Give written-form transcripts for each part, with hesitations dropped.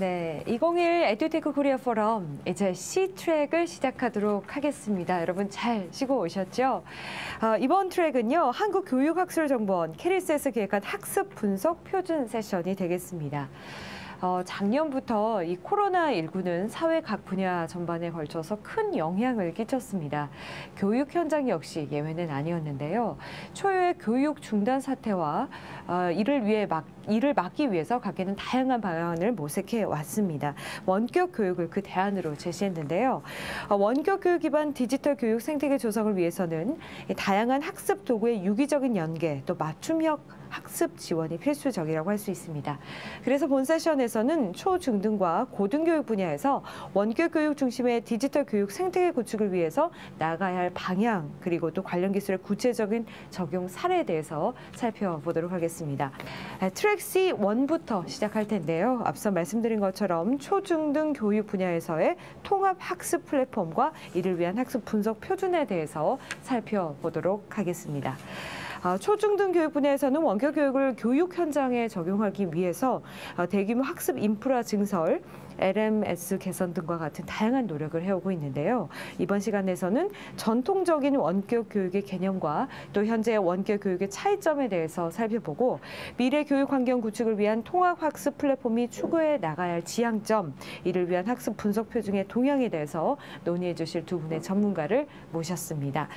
네, 2021 에듀테크 코리아 포럼 이제 C트랙을 시작하도록 하겠습니다. 여러분 잘 쉬고 오셨죠? 이번 트랙은요, 한국교육학술정보원 캐리스에서 기획한 학습 분석 표준 세션이 되겠습니다. 작년부터 이 코로나19는 사회 각 분야 전반에 걸쳐서 큰 영향을 끼쳤습니다. 교육 현장 역시 예외는 아니었는데요. 초유의 교육 중단 사태와 이를 막기 위해서 각계는 다양한 방안을 모색해 왔습니다. 원격 교육을 그 대안으로 제시했는데요. 원격 교육 기반 디지털 교육 생태계 조성을 위해서는 다양한 학습 도구의 유기적인 연계, 또 맞춤형 학습 지원이 필수적이라고 할 수 있습니다. 그래서 본 세션에서는 초, 중등과 고등교육 분야에서 원격 교육 중심의 디지털 교육 생태계 구축을 위해서 나아가야 할 방향, 그리고 또 관련 기술의 구체적인 적용 사례에 대해서 살펴보도록 하겠습니다. 트랙 C1부터 시작할 텐데요. 앞서 말씀드린 것처럼 초, 중등 교육 분야에서의 통합 학습 플랫폼과 이를 위한 학습 분석 표준에 대해서 살펴보도록 하겠습니다. 초중등 교육 분야에서는 원격 교육을 교육 현장에 적용하기 위해서 대규모 학습 인프라 증설, LMS 개선 등과 같은 다양한 노력을 해오고 있는데요. 이번 시간에서는 전통적인 원격 교육의 개념과 또 현재 원격 교육의 차이점에 대해서 살펴보고 미래 교육 환경 구축을 위한 통합 학습 플랫폼이 추구해 나가야 할 지향점, 이를 위한 학습 분석 표준의 동향에 대해서 논의해 주실 두 분의 전문가를 모셨습니다.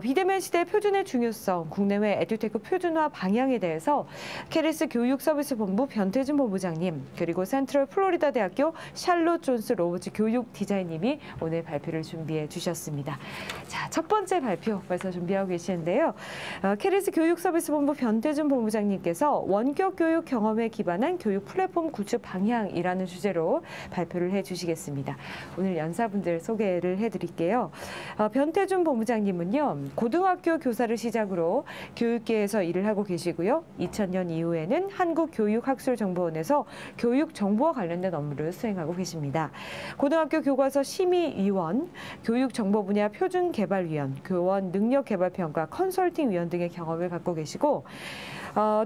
비대면 시대 표준의 중요성, 국내외 에듀테크 표준화 방향에 대해서 캐리스 교육서비스본부 변태준 본부장님, 그리고 센트럴 플로리다 대학교 샬롯 존스 로버츠 교육 디자인님이 오늘 발표를 준비해 주셨습니다. 자, 첫 번째 발표 벌써 준비하고 계시는데요. 캐리스 교육서비스본부 변태준 본부장님께서 원격 교육 경험에 기반한 교육 플랫폼 구축 방향이라는 주제로 발표를 해주시겠습니다. 오늘 연사분들 소개를 해드릴게요. 변태준 본부장님은요, 고등학교 교사를 시작으로 교육계에서 일을 하고 계시고요. 2000년 이후에는 한국교육학술정보원에서 교육정보와 관련된 업무를 수행하고 계십니다. 고등학교 교과서 심의위원, 교육정보 분야 표준개발위원, 교원 능력개발평가, 컨설팅위원 등의 경험을 갖고 계시고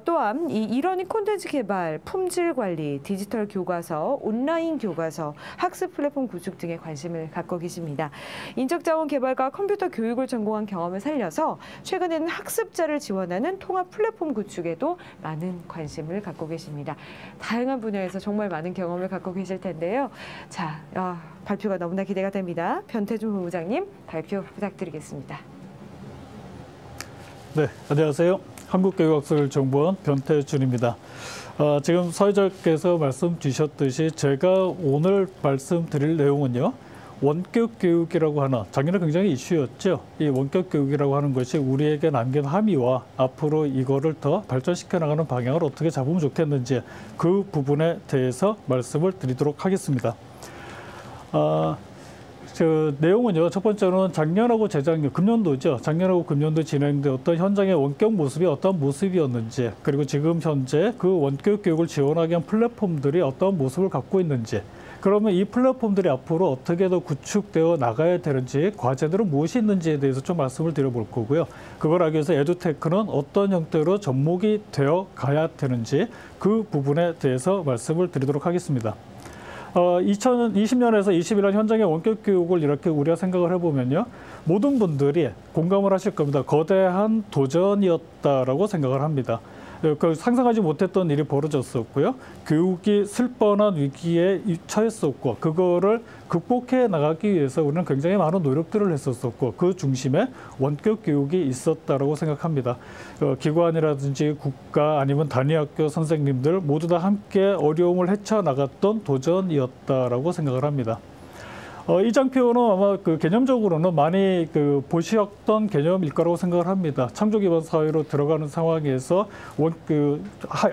또한 이 이러닝 콘텐츠 개발, 품질 관리, 디지털 교과서, 온라인 교과서, 학습 플랫폼 구축 등에 관심을 갖고 계십니다. 인적자원 개발과 컴퓨터 교육을 전공한 경험을 살려서 최근에는 학습자를 지원하는 통합 플랫폼 구축에도 많은 관심을 갖고 계십니다. 다양한 분야에서 정말 많은 경험을 갖고 계실 텐데요. 자, 발표가 너무나 기대가 됩니다. 변태준 본부장님, 발표 부탁드리겠습니다. 네, 안녕하세요. 한국교육학술정보원 변태준입니다. 지금 사회자께서 말씀 주셨듯이 제가 오늘 말씀드릴 내용은요, 원격 교육이라고 하는, 작년에 굉장히 이슈였죠. 이 원격 교육이라고 하는 것이 우리에게 남긴 함의와 앞으로 이거를 더 발전시켜 나가는 방향을 어떻게 잡으면 좋겠는지 그 부분에 대해서 말씀을 드리도록 하겠습니다. 내용은요, 첫 번째로는 작년하고 재작년, 금년도죠. 작년하고 금년도 진행되었던 현장의 원격 모습이 어떤 모습이었는지, 그리고 지금 현재 그 원격 교육을 지원하기 위한 플랫폼들이 어떤 모습을 갖고 있는지, 그러면 이 플랫폼들이 앞으로 어떻게 더 구축되어 나가야 되는지, 과제들은 무엇이 있는지에 대해서 좀 말씀을 드려볼 거고요. 그걸 하기 위해서 에듀테크는 어떤 형태로 접목이 되어 가야 되는지 그 부분에 대해서 말씀을 드리도록 하겠습니다. 2020년에서 21년 현장의 원격 교육을 이렇게 우리가 생각을 해보면요, 모든 분들이 공감을 하실 겁니다. 거대한 도전이었다라고 생각을 합니다. 상상하지 못했던 일이 벌어졌었고요. 교육이 슬뻔한 위기에 처했었고, 그거를 극복해 나가기 위해서 우리는 굉장히 많은 노력들을 했었었고, 그 중심에 원격 교육이 있었다라고 생각합니다. 기관이라든지 국가 아니면 단위학교 선생님들 모두 다 함께 어려움을 헤쳐나갔던 도전이었다라고 생각을 합니다. 이 장표는 아마 개념적으로는 많이 보셨던 개념일 거라고 생각을 합니다. 창조 기반 사회로 들어가는 상황에서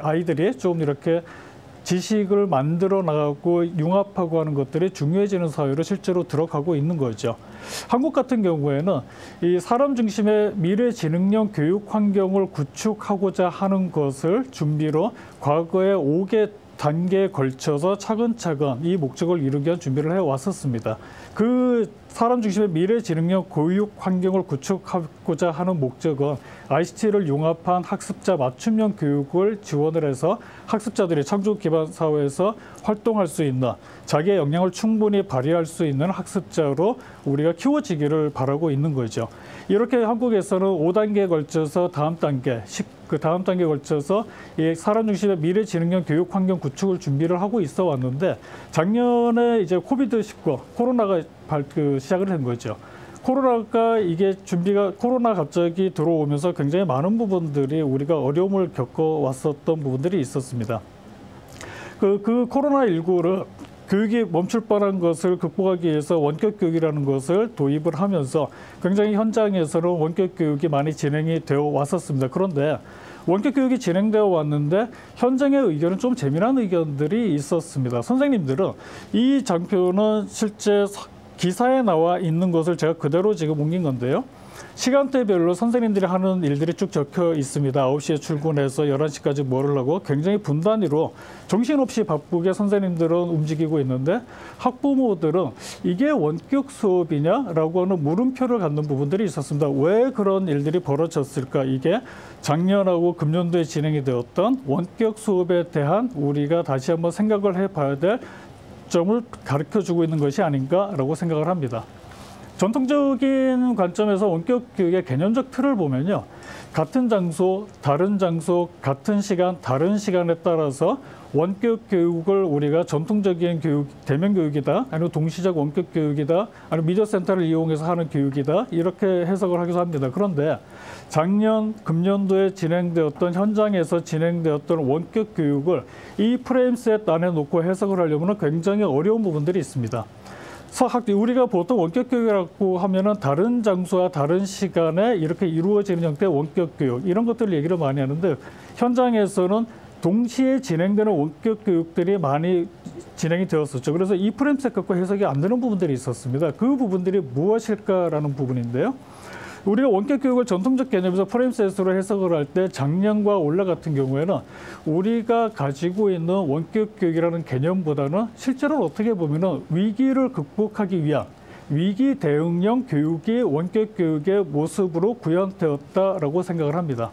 아이들이 좀 이렇게 지식을 만들어 나가고 융합하고 하는 것들이 중요해지는 사회로 실제로 들어가고 있는 거죠. 한국 같은 경우에는 이 사람 중심의 미래지능형 교육 환경을 구축하고자 하는 것을 준비로 과거에 5개 단계에 걸쳐서 차근차근 이 목적을 이루기 위한 준비를 해왔었습니다. 그 사람 중심의 미래지능형 교육 환경을 구축하고자 하는 목적은 ICT를 융합한 학습자 맞춤형 교육을 지원을 해서 학습자들이 창조 기반 사회에서 활동할 수 있는 자기의 역량을 충분히 발휘할 수 있는 학습자로 우리가 키워지기를 바라고 있는 거죠. 이렇게 한국에서는 5단계에 걸쳐서 다음 단계에 걸쳐서 이 사람 중심의 미래지능형 교육 환경 구축을 준비를 하고 있어 왔는데 작년에 이제 코비드-19 코로나가 시작을 한 거죠. 코로나 갑자기 들어오면서 굉장히 많은 부분들이 우리가 어려움을 겪어왔었던 부분들이 있었습니다. 그 코로나19를 교육이 멈출 뻔한 것을 극복하기 위해서 원격 교육이라는 것을 도입을 하면서 굉장히 현장에서는 원격 교육이 많이 진행이 되어 왔었습니다. 그런데 원격 교육이 진행되어 왔는데 현장의 의견은 좀 재미난 의견들이 있었습니다. 선생님들은 이 장표는 실제 기사에 나와 있는 것을 제가 그대로 지금 옮긴 건데요. 시간대별로 선생님들이 하는 일들이 쭉 적혀 있습니다. 9시에 출근해서 11시까지 뭐를 하고 굉장히 분단위로 정신없이 바쁘게 선생님들은 움직이고 있는데 학부모들은 이게 원격 수업이냐라고 하는 물음표를 갖는 부분들이 있었습니다. 왜 그런 일들이 벌어졌을까? 이게 작년하고 금년도에 진행이 되었던 원격 수업에 대한 우리가 다시 한번 생각을 해봐야 될 점을 가르쳐주고 있는 것이 아닌가라고 생각을 합니다. 전통적인 관점에서 원격 교육의 개념적 틀을 보면요. 같은 장소, 같은 시간, 다른 시간에 따라서 원격 교육을 우리가 전통적인 교육, 대면 교육이다, 아니면 동시적 원격 교육이다, 아니면 미디어 센터를 이용해서 하는 교육이다, 이렇게 해석을 하기도 합니다. 그런데 작년, 금년도에 진행되었던 현장에서 진행되었던 원격 교육을 이 프레임셋 안에 놓고 해석을 하려면 굉장히 어려운 부분들이 있습니다. 우리가 보통 원격 교육이라고 하면은 다른 장소와 다른 시간에 이렇게 이루어지는 형태의 원격 교육 이런 것들을 얘기를 많이 하는데 현장에서는 동시에 진행되는 원격 교육들이 많이 진행이 되었었죠. 그래서 이 프레임셋 갖고 해석이 안 되는 부분들이 있었습니다. 그 부분들이 무엇일까라는 부분인데요. 우리가 원격 교육을 전통적 개념에서 프레임셋으로 해석을 할 때 작년과 올해 같은 경우에는 우리가 가지고 있는 원격 교육이라는 개념보다는 실제로 어떻게 보면은 위기를 극복하기 위한 위기 대응형 교육이 원격 교육의 모습으로 구현되었다라고 생각을 합니다.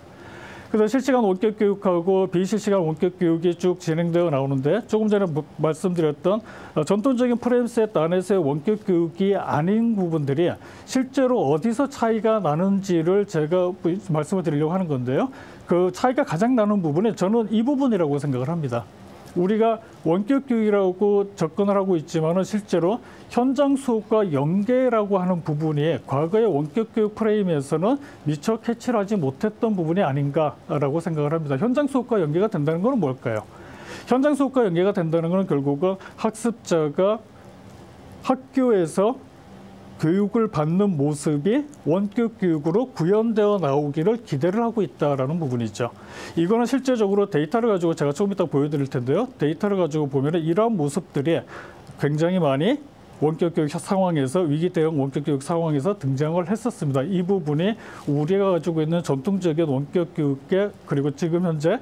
그래서 실시간 원격 교육하고 비실시간 원격 교육이 쭉 진행되어 나오는데 조금 전에 말씀드렸던 전통적인 프레임셋 안에서의 원격 교육이 아닌 부분들이 실제로 어디서 차이가 나는지를 제가 말씀을 드리려고 하는 건데요. 그 차이가 가장 나는 부분이 저는 이 부분이라고 생각을 합니다. 우리가 원격 교육이라고 접근을 하고 있지만은 실제로 현장 수업과 연계라고 하는 부분이 과거의 원격 교육 프레임에서는 미처 캐치를 하지 못했던 부분이 아닌가라고 생각을 합니다. 현장 수업과 연계가 된다는 건 뭘까요? 현장 수업과 연계가 된다는 건 결국은 학습자가 학교에서 교육을 받는 모습이 원격 교육으로 구현되어 나오기를 기대를 하고 있다라는 부분이죠. 이거는 실제적으로 데이터를 가지고 제가 조금 이따 보여드릴 텐데요. 데이터를 가지고 보면 이러한 모습들이 굉장히 많이 원격 교육 상황에서 위기 대응 원격 교육 상황에서 등장을 했었습니다. 이 부분이 우리가 가지고 있는 전통적인 원격 교육의 그리고 지금 현재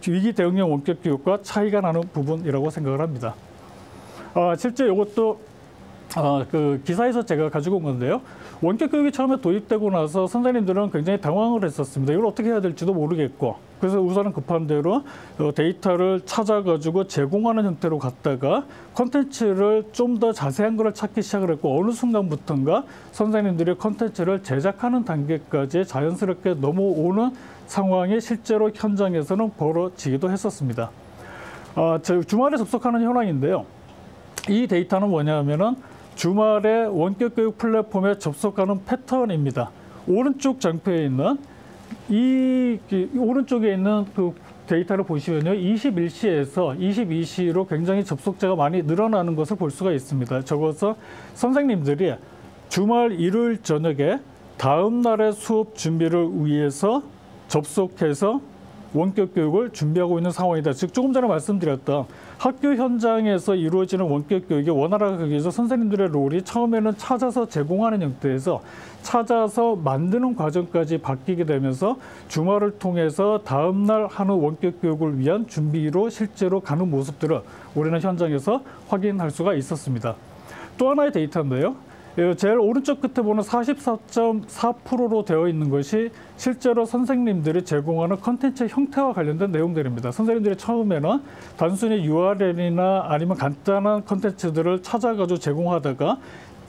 위기 대응형 원격 교육과 차이가 나는 부분이라고 생각을 합니다. 실제 이것도 그 기사에서 제가 가지고 온 건데요. 원격 교육이 처음에 도입되고 나서 선생님들은 굉장히 당황을 했었습니다. 이걸 어떻게 해야 될지도 모르겠고. 그래서 우선은 급한 대로 데이터를 찾아가지고 제공하는 형태로 갔다가 콘텐츠를 좀 더 자세한 걸 찾기 시작을 했고 어느 순간부터인가 선생님들이 콘텐츠를 제작하는 단계까지 자연스럽게 넘어오는 상황이 실제로 현장에서는 벌어지기도 했었습니다. 주말에 접속하는 현황인데요. 이 데이터는 뭐냐면은 주말에 원격 교육 플랫폼에 접속하는 패턴입니다. 오른쪽 장표에 있는 오른쪽에 있는 그 데이터를 보시면요. 21시에서 22시로 굉장히 접속자가 많이 늘어나는 것을 볼 수가 있습니다. 적어서 선생님들이 주말 일요일 저녁에 다음 날의 수업 준비를 위해서 접속해서 원격 교육을 준비하고 있는 상황이다. 즉 조금 전에 말씀드렸던 학교 현장에서 이루어지는 원격 교육이 원활하기 위해서 선생님들의 롤이 처음에는 찾아서 제공하는 형태에서 찾아서 만드는 과정까지 바뀌게 되면서 주말을 통해서 다음 날 하는 원격 교육을 위한 준비로 실제로 가는 모습들을 우리는 현장에서 확인할 수가 있었습니다. 또 하나의 데이터인데요. 제일 오른쪽 끝에 보는 44.4%로 되어 있는 것이 실제로 선생님들이 제공하는 컨텐츠 형태와 관련된 내용들입니다. 선생님들이 처음에는 단순히 URL이나 아니면 간단한 컨텐츠들을 찾아가지고 제공하다가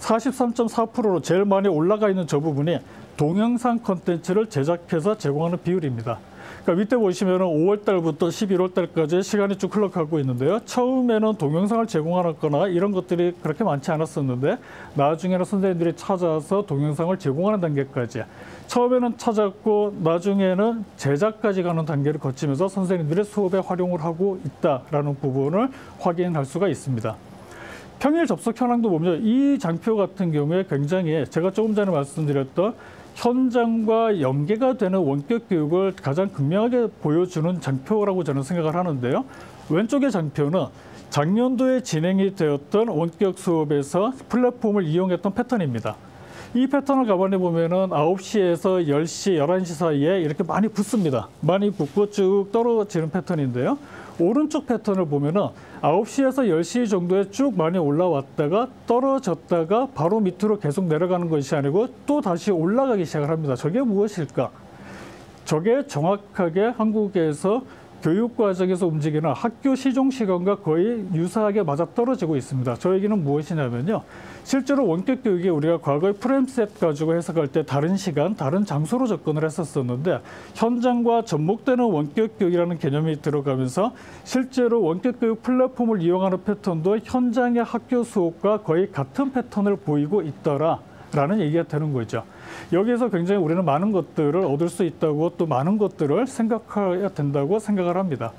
43.4%로 제일 많이 올라가 있는 저 부분이 동영상 컨텐츠를 제작해서 제공하는 비율입니다. 그러니까 밑에 보시면 5월 달부터 11월 달까지 시간이 쭉 흘러가고 있는데요. 처음에는 동영상을 제공하거나 이런 것들이 그렇게 많지 않았었는데 나중에는 선생님들이 찾아서 동영상을 제공하는 단계까지, 처음에는 찾았고 나중에는 제작까지 가는 단계를 거치면서 선생님들이 수업에 활용을 하고 있다라는 부분을 확인할 수가 있습니다. 평일 접속 현황도 보면 이 장표 같은 경우에 굉장히 제가 조금 전에 말씀드렸던 현장과 연계가 되는 원격 교육을 가장 극명하게 보여주는 장표라고 저는 생각을 하는데요. 왼쪽의 장표는 작년도에 진행이 되었던 원격 수업에서 플랫폼을 이용했던 패턴입니다. 이 패턴을 가만히 보면은 9시에서 10시, 11시 사이에 이렇게 많이 붙습니다. 많이 붙고 쭉 떨어지는 패턴인데요. 오른쪽 패턴을 보면은 9시에서 10시 정도에 쭉 많이 올라왔다가 떨어졌다가 바로 밑으로 계속 내려가는 것이 아니고 또 다시 올라가기 시작을 합니다. 저게 무엇일까? 저게 정확하게 한국에서 교육과정에서 움직이는 학교 시종 시간과 거의 유사하게 맞아떨어지고 있습니다. 저 얘기는 무엇이냐면요. 실제로 원격 교육이 우리가 과거에 프레임셋 가지고 해석할 때 다른 시간, 다른 장소로 접근을 했었었는데 현장과 접목되는 원격 교육이라는 개념이 들어가면서 실제로 원격 교육 플랫폼을 이용하는 패턴도 현장의 학교 수업과 거의 같은 패턴을 보이고 있더라라는 얘기가 되는 거죠. 여기에서 굉장히 우리는 많은 것들을 얻을 수 있다고 또 많은 것들을 생각해야 된다고 생각을 합니다.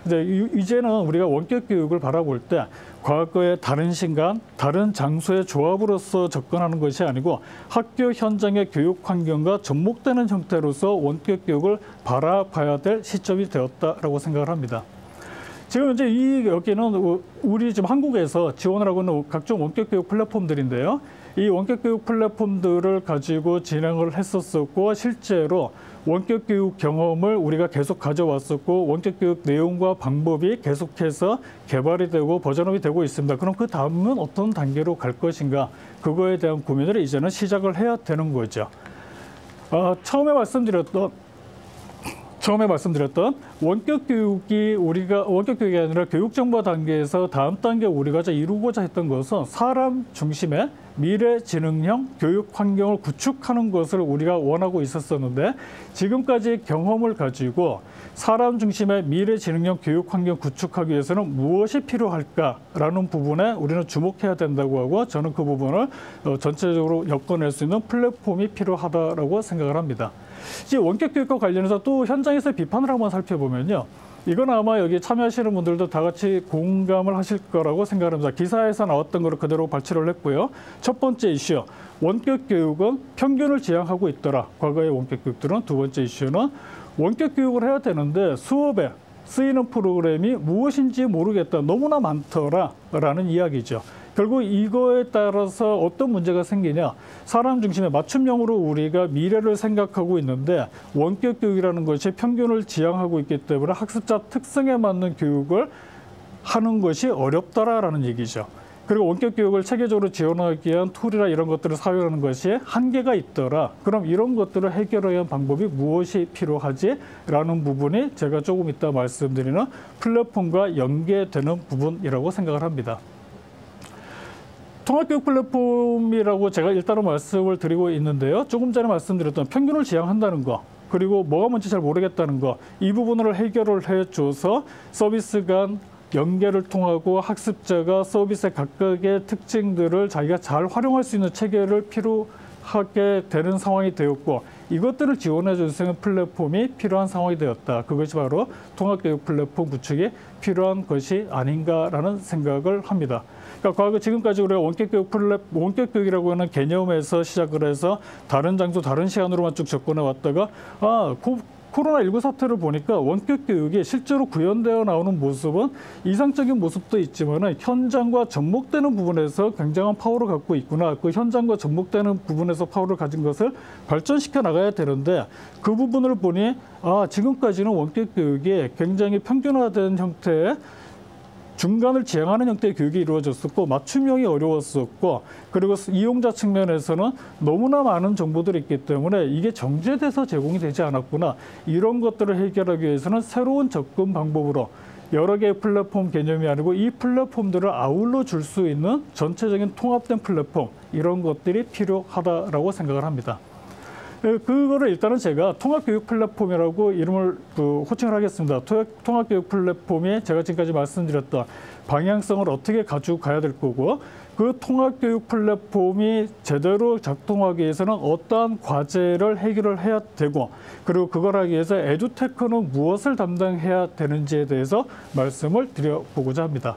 이제는 우리가 원격 교육을 바라볼 때 과거의 다른 시간, 다른 장소의 조합으로서 접근하는 것이 아니고 학교 현장의 교육 환경과 접목되는 형태로서 원격 교육을 바라봐야 될 시점이 되었다라고 생각을 합니다. 지금 이제 여기는 우리 지금 한국에서 지원을 하고 있는 각종 원격 교육 플랫폼들인데요. 이 원격 교육 플랫폼들을 가지고 진행을 했었고 실제로 원격 교육 경험을 우리가 계속 가져왔었고 원격 교육 내용과 방법이 계속해서 개발이 되고 버전업이 되고 있습니다. 그럼 그 다음은 어떤 단계로 갈 것인가? 그거에 대한 고민을 이제는 시작을 해야 되는 거죠. 처음에 말씀드렸던 원격 교육이 아니라 교육 정보 단계에서 다음 단계 우리가 이루고자 했던 것은 사람 중심의 미래지능형 교육 환경을 구축하는 것을 우리가 원하고 있었었는데 지금까지 경험을 가지고 사람 중심의 미래지능형 교육 환경 구축하기 위해서는 무엇이 필요할까라는 부분에 우리는 주목해야 된다고 하고 저는 그 부분을 전체적으로 엮어낼 수 있는 플랫폼이 필요하다라고 생각을 합니다. 이제 원격 교육과 관련해서 또 현장에서 비판을 한번 살펴보면요. 이건 아마 여기 참여하시는 분들도 다 같이 공감을 하실 거라고 생각합니다. 기사에서 나왔던 거를 그대로 발췌를 했고요. 첫 번째 이슈, 원격 교육은 평균을 지향하고 있더라. 과거의 원격 교육들은. 두 번째 이슈는 원격 교육을 해야 되는데 수업에 쓰이는 프로그램이 무엇인지 모르겠다. 너무나 많더라라는 이야기죠. 결국 이거에 따라서 어떤 문제가 생기냐. 사람 중심의 맞춤형으로 우리가 미래를 생각하고 있는데 원격 교육이라는 것이 평균을 지향하고 있기 때문에 학습자 특성에 맞는 교육을 하는 것이 어렵다라는 얘기죠. 그리고 원격 교육을 체계적으로 지원하기 위한 툴이나 이런 것들을 사용하는 것이 한계가 있더라. 그럼 이런 것들을 해결하기 위한 방법이 무엇이 필요하지? 라는 부분이 제가 조금 이따 말씀드리는 플랫폼과 연계되는 부분이라고 생각을 합니다. 통합교육 플랫폼이라고 제가 일단은 말씀을 드리고 있는데요. 조금 전에 말씀드렸던 평균을 지향한다는 거, 그리고 뭐가 뭔지 잘 모르겠다는 거, 이 부분을 해결을 해줘서 서비스 간 연계를 통하고 학습자가 서비스의 각각의 특징들을 자기가 잘 활용할 수 있는 체계를 필요하게 되는 상황이 되었고 이것들을 지원해 줄 수 있는 플랫폼이 필요한 상황이 되었다. 그것이 바로 통합교육 플랫폼 구축이 필요한 것이 아닌가라는 생각을 합니다. 그러니까 과거 지금까지 우리가 원격 교육이라고 하는 개념에서 시작을 해서 다른 장소, 다른 시간으로만 쭉 접근해 왔다가 코로나19 사태를 보니까 원격 교육이 실제로 구현되어 나오는 모습은 이상적인 모습도 있지만 현장과 접목되는 부분에서 굉장한 파워를 갖고 있구나. 그 현장과 접목되는 부분에서 파워를 가진 것을 발전시켜 나가야 되는데 그 부분을 보니 지금까지는 원격 교육이 굉장히 평균화된 형태의 중간을 지향하는 형태의 교육이 이루어졌었고 맞춤형이 어려웠었고 그리고 이용자 측면에서는 너무나 많은 정보들이 있기 때문에 이게 정제돼서 제공이 되지 않았구나. 이런 것들을 해결하기 위해서는 새로운 접근 방법으로 여러 개의 플랫폼 개념이 아니고 이 플랫폼들을 아울러 줄 수 있는 전체적인 통합된 플랫폼 이런 것들이 필요하다라고 생각을 합니다. 그거를 일단은 제가 통합교육 플랫폼이라고 이름을 호칭을 하겠습니다. 통합교육 플랫폼이 제가 지금까지 말씀드렸던 방향성을 어떻게 가지고 가야 될 거고 그 통합교육 플랫폼이 제대로 작동하기 위해서는 어떠한 과제를 해결을 해야 되고 그리고 그걸 하기 위해서 에듀테크는 무엇을 담당해야 되는지에 대해서 말씀을 드려보고자 합니다.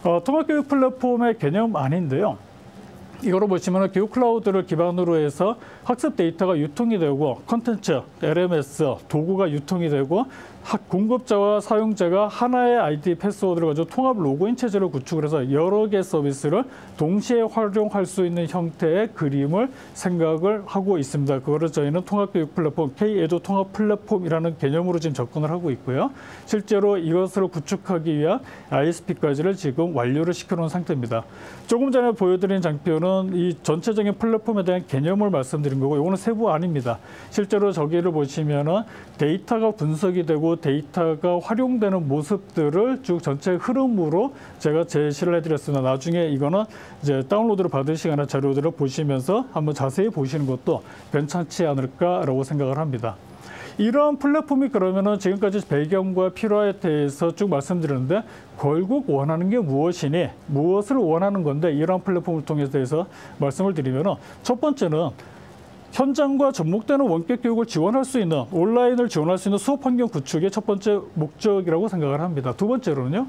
통합교육 플랫폼의 개념 아닌데요. 이거로 보시면 교육 클라우드를 기반으로 해서 학습 데이터가 유통이 되고 콘텐츠, LMS, 도구가 유통이 되고 공급자와 사용자가 하나의 아이디 패스워드를 가지고 통합 로그인 체제를 구축을 해서 여러 개 서비스를 동시에 활용할 수 있는 형태의 그림을 생각을 하고 있습니다. 그거를 저희는 통합교육 플랫폼, K-에듀 통합 플랫폼이라는 개념으로 지금 접근을 하고 있고요. 실제로 이것을 구축하기 위한 ISP까지를 지금 완료를 시켜놓은 상태입니다. 조금 전에 보여드린 장표는 이 전체적인 플랫폼에 대한 개념을 말씀드린 거고 이거는 세부 아닙니다. 실제로 저기를 보시면은 데이터가 분석이 되고 데이터가 활용되는 모습들을 쭉 전체 흐름으로 제가 제시를 해드렸습니다. 나중에 이거는 이제 다운로드를 받으시거나 자료들을 보시면서 한번 자세히 보시는 것도 괜찮지 않을까라고 생각을 합니다. 이러한 플랫폼이 그러면은 지금까지 배경과 필요에 대해서 쭉 말씀드렸는데 결국 원하는 게 무엇이니 무엇을 원하는 건데 이러한 플랫폼을 통해서 말씀을 드리면은 첫 번째는 현장과 접목되는 원격 교육을 지원할 수 있는 온라인을 지원할 수 있는 수업 환경 구축이 첫 번째 목적이라고 생각을 합니다. 두 번째로는요.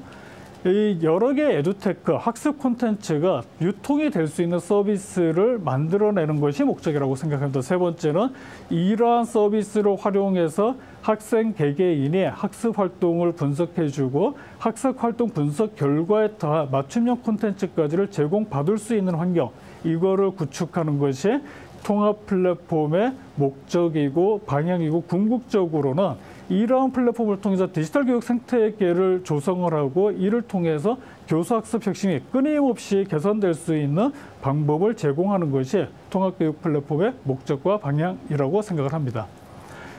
이 여러 개의 에듀테크, 학습 콘텐츠가 유통이 될 수 있는 서비스를 만들어내는 것이 목적이라고 생각합니다. 세 번째는 이러한 서비스를 활용해서 학생 개개인이 학습 활동을 분석해주고 학습 활동 분석 결과에 더한 맞춤형 콘텐츠까지를 제공받을 수 있는 환경, 이거를 구축하는 것이 통합 플랫폼의 목적이고 방향이고 궁극적으로는 이러한 플랫폼을 통해서 디지털 교육 생태계를 조성을 하고 이를 통해서 교수학습 혁신이 끊임없이 개선될 수 있는 방법을 제공하는 것이 통합교육 플랫폼의 목적과 방향이라고 생각을 합니다.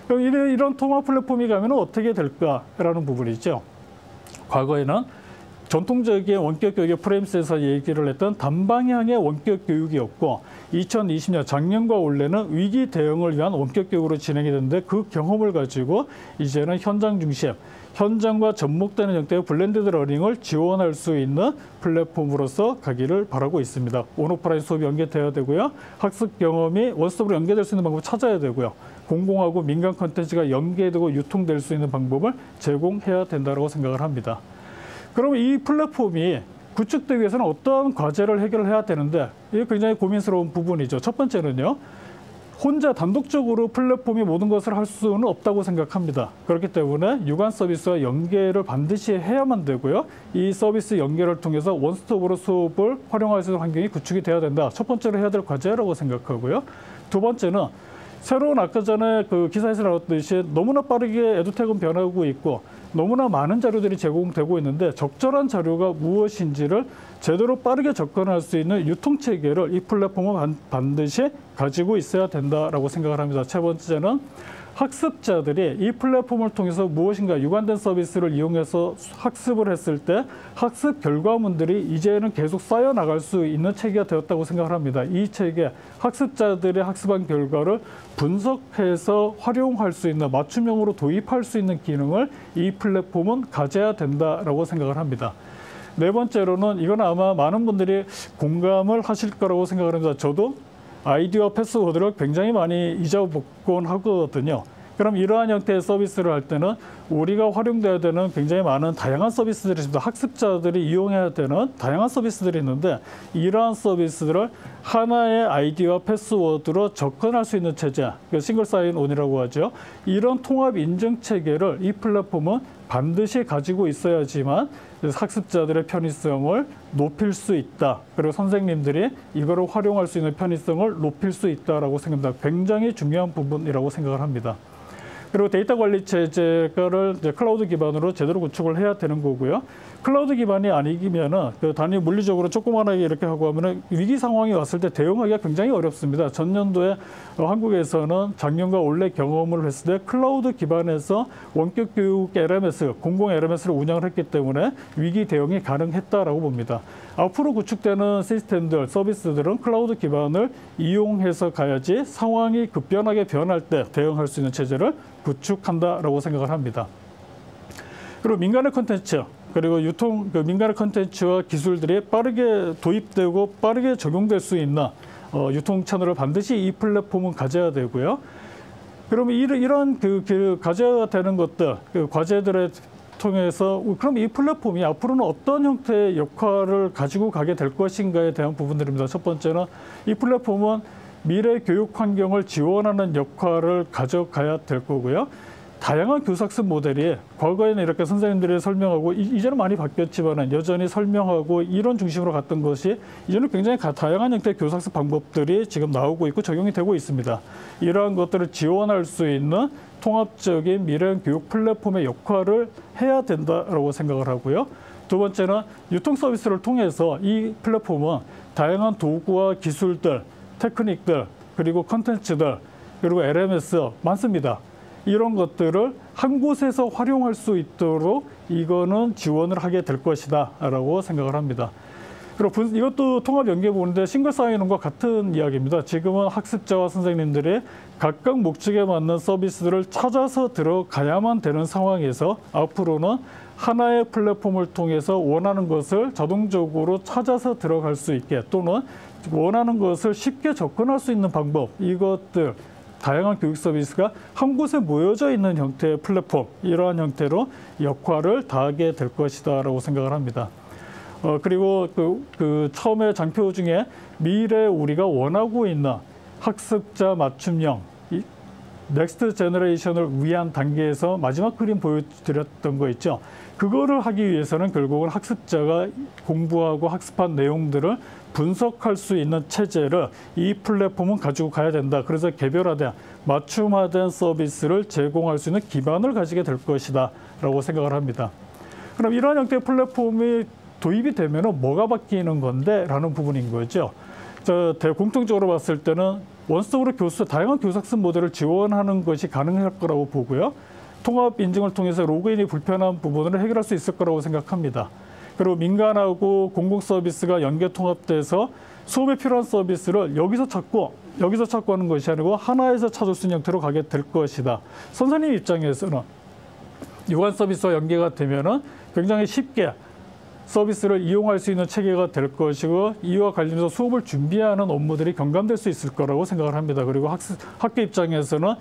그럼 이런 통합 플랫폼이 가면 어떻게 될까라는 부분이죠. 과거에는 전통적인 원격 교육의 프레임스에서 얘기를 했던 단방향의 원격 교육이었고 2020년 작년과 올해는 위기 대응을 위한 원격 교육으로 진행이 됐는데 그 경험을 가지고 이제는 현장 중심, 현장과 접목되는 형태의 블렌디드 러닝을 지원할 수 있는 플랫폼으로서 가기를 바라고 있습니다. 온오프라인 수업이 연계돼야 되고요. 학습 경험이 원스톱으로 연계될 수 있는 방법을 찾아야 되고요. 공공하고 민간 콘텐츠가 연계되고 유통될 수 있는 방법을 제공해야 된다고 생각을 합니다. 그러면 이 플랫폼이 구축되기 위해서는 어떠한 과제를 해결해야 되는데 이게 굉장히 고민스러운 부분이죠. 첫 번째는요. 혼자 단독적으로 플랫폼이 모든 것을 할 수는 없다고 생각합니다. 그렇기 때문에 유관 서비스와 연계를 반드시 해야만 되고요. 이 서비스 연계를 통해서 원스톱으로 수업을 활용할 수 있는 환경이 구축이 돼야 된다. 첫 번째로 해야 될 과제라고 생각하고요. 두 번째는 새로운 아까 전에 그 기사에서 나왔듯이 너무나 빠르게 에듀텍은 변하고 있고 너무나 많은 자료들이 제공되고 있는데 적절한 자료가 무엇인지를 제대로 빠르게 접근할 수 있는 유통체계를 이 플랫폼은 반드시 가지고 있어야 된다라고 생각을 합니다. 세 번째는 학습자들이 이 플랫폼을 통해서 무엇인가 유관된 서비스를 이용해서 학습을 했을 때 학습 결과물들이 이제는 계속 쌓여 나갈 수 있는 체계가 되었다고 생각을 합니다. 이 체계, 학습자들의 학습한 결과를 분석해서 활용할 수 있는 맞춤형으로 도입할 수 있는 기능을 이 플랫폼은 가져야 된다라고 생각을 합니다. 네 번째로는 이건 아마 많은 분들이 공감을 하실 거라고 생각을 합니다. 저도 아이디어 패스워드를 굉장히 많이 잊어먹곤 하거든요. 그럼 이러한 형태의 서비스를 할 때는 우리가 활용돼야 되는 굉장히 많은 다양한 서비스들이 있습니다. 학습자들이 이용해야 되는 다양한 서비스들이 있는데 이러한 서비스들을 하나의 아이디와 패스워드로 접근할 수 있는 체제, 싱글 사인온이라고 하죠. 이런 통합 인증 체계를 이 플랫폼은 반드시 가지고 있어야지만 학습자들의 편의성을 높일 수 있다. 그리고 선생님들이 이거를 활용할 수 있는 편의성을 높일 수 있다라고 생각합니다. 굉장히 중요한 부분이라고 생각을 합니다. 그리고 데이터 관리 체제를 이제 클라우드 기반으로 제대로 구축을 해야 되는 거고요. 클라우드 기반이 아니면은 단위 물리적으로 조그만하게 이렇게 하고 하면은 위기 상황이 왔을 때 대응하기가 굉장히 어렵습니다. 전년도에 한국에서는 작년과 올해 경험을 했을 때 클라우드 기반에서 원격 교육 LMS, 공공 LMS를 운영을 했기 때문에 위기 대응이 가능했다라고 봅니다. 앞으로 구축되는 시스템들, 서비스들은 클라우드 기반을 이용해서 가야지 상황이 급변하게 변할 때 대응할 수 있는 체제를 구축한다라고 생각을 합니다. 그리고 민간의 콘텐츠, 그리고 민간의 콘텐츠와 기술들이 빠르게 도입되고 빠르게 적용될 수 있는 유통 채널을 반드시 이 플랫폼은 가져야 되고요. 그러면 이런 가져야 되는 것들, 과제들을 통해서 그럼 이 플랫폼이 앞으로는 어떤 형태의 역할을 가지고 가게 될 것인가에 대한 부분들입니다. 첫 번째는 이 플랫폼은 미래 교육 환경을 지원하는 역할을 가져가야 될 거고요. 다양한 교사학습 모델이 과거에는 이렇게 선생님들이 설명하고 이제는 많이 바뀌었지만 여전히 설명하고 이론 중심으로 갔던 것이 이제는 굉장히 다양한 형태의 교사학습 방법들이 지금 나오고 있고 적용이 되고 있습니다. 이러한 것들을 지원할 수 있는 통합적인 미래형 교육 플랫폼의 역할을 해야 된다라고 생각을 하고요. 두 번째는 유통 서비스를 통해서 이 플랫폼은 다양한 도구와 기술들, 테크닉들, 그리고 컨텐츠들, 그리고 LMS 많습니다. 이런 것들을 한 곳에서 활용할 수 있도록 이거는 지원을 하게 될 것이다 라고 생각을 합니다. 그리고 이것도 통합 연계 보는데 싱글 사인온과 같은 이야기입니다. 지금은 학습자와 선생님들이 각각 목적에 맞는 서비스들을 찾아서 들어가야만 되는 상황에서 앞으로는 하나의 플랫폼을 통해서 원하는 것을 자동적으로 찾아서 들어갈 수 있게 또는 원하는 것을 쉽게 접근할 수 있는 방법, 이것들 다양한 교육 서비스가 한 곳에 모여져 있는 형태의 플랫폼, 이러한 형태로 역할을 다하게 될 것이다라고 생각을 합니다. 그리고 처음에 장표 중에 미래 우리가 원하고 있는 학습자 맞춤형 넥스트 제너레이션을 위한 단계에서 마지막 그림 보여드렸던 거 있죠. 그거를 하기 위해서는 결국은 학습자가 공부하고 학습한 내용들을 분석할 수 있는 체제를 이 플랫폼은 가지고 가야 된다. 그래서 개별화된 맞춤화된 서비스를 제공할 수 있는 기반을 가지게 될 것이다 라고 생각을 합니다. 그럼 이러한 형태의 플랫폼이 도입이 되면 뭐가 바뀌는 건데? 라는 부분인 거죠. 공통적으로 봤을 때는 원스톱으로 다양한 교사학습 모델을 지원하는 것이 가능할 거라고 보고요. 통합 인증을 통해서 로그인이 불편한 부분을 해결할 수 있을 거라고 생각합니다. 그리고 민간하고 공공 서비스가 연계 통합돼서 수업에 필요한 서비스를 여기서 찾고 하는 것이 아니고 하나에서 찾을 수 있는 형태로 가게 될 것이다. 선생님 입장에서는 유관 서비스와 연계가 되면은 굉장히 쉽게 서비스를 이용할 수 있는 체계가 될 것이고 이와 관련해서 수업을 준비하는 업무들이 경감될 수 있을 거라고 생각을 합니다. 그리고 학교 입장에서는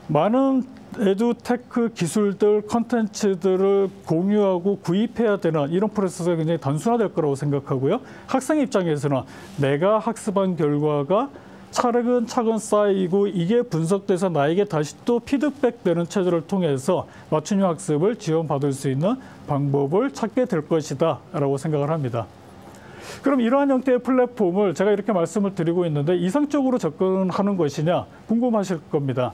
많은 에듀테크 기술들, 컨텐츠들을 공유하고 구입해야 되는 이런 프로세스가 굉장히 단순화될 거라고 생각하고요. 학생 입장에서는 내가 학습한 결과가 차근차근 쌓이고 이게 분석돼서 나에게 다시 또 피드백되는 체제를 통해서 맞춤형 학습을 지원받을 수 있는 방법을 찾게 될 것이다 라고 생각을 합니다. 그럼 이러한 형태의 플랫폼을 제가 이렇게 말씀을 드리고 있는데 이상적으로 접근하는 것이냐 궁금하실 겁니다.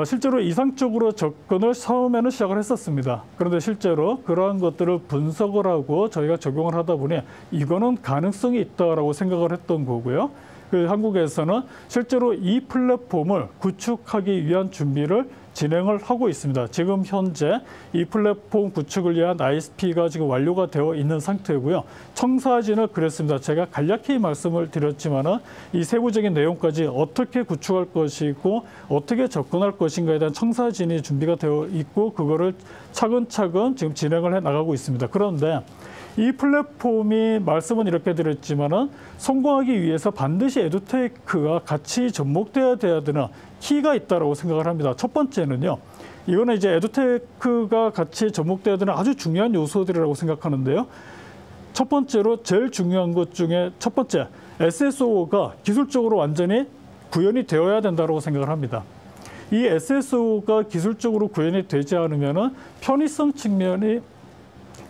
실제로 이상적으로 접근을 처음에는 시작을 했었습니다. 그런데 실제로 그러한 것들을 분석을 하고 저희가 적용을 하다 보니 이거는 가능성이 있다라고 생각을 했던 거고요. 한국에서는 실제로 이 플랫폼을 구축하기 위한 준비를 진행을 하고 있습니다. 지금 현재 이 플랫폼 구축을 위한 ISP가 지금 완료가 되어 있는 상태고요. 청사진을 그렸습니다. 제가 간략히 말씀을 드렸지만은 이 세부적인 내용까지 어떻게 구축할 것이고 어떻게 접근할 것인가에 대한 청사진이 준비가 되어 있고 그거를 차근차근 지금 진행을 해 나가고 있습니다. 그런데 이 플랫폼이 말씀은 이렇게 드렸지만은 성공하기 위해서 반드시 에듀테크가 같이 접목돼야 되는 키가 있다고 생각을 합니다. 첫 번째는요. 이거는 이제 에듀테크가 같이 접목돼야 되는 아주 중요한 요소들이라고 생각하는데요. 첫 번째로 제일 중요한 것 중에 첫 번째, SSO가 기술적으로 완전히 구현이 되어야 된다고 생각을 합니다. 이 SSO가 기술적으로 구현이 되지 않으면은 편의성 측면이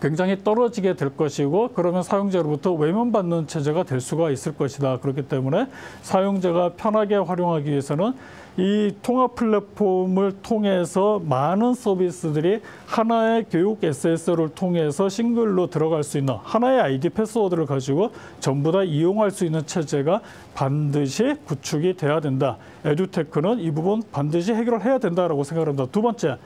굉장히 떨어지게 될 것이고 그러면 사용자로부터 외면받는 체제가 될 수가 있을 것이다. 그렇기 때문에 사용자가 편하게 활용하기 위해서는 이 통합 플랫폼을 통해서 많은 서비스들이 하나의 교육 SSL을 통해서 싱글로 들어갈 수 있는 하나의 아이디 패스워드를 가지고 전부 다 이용할 수 있는 체제가 반드시 구축이 돼야 된다. 에듀테크는 이 부분 반드시 해결을 해야 된다라고 생각합니다. 두 번째,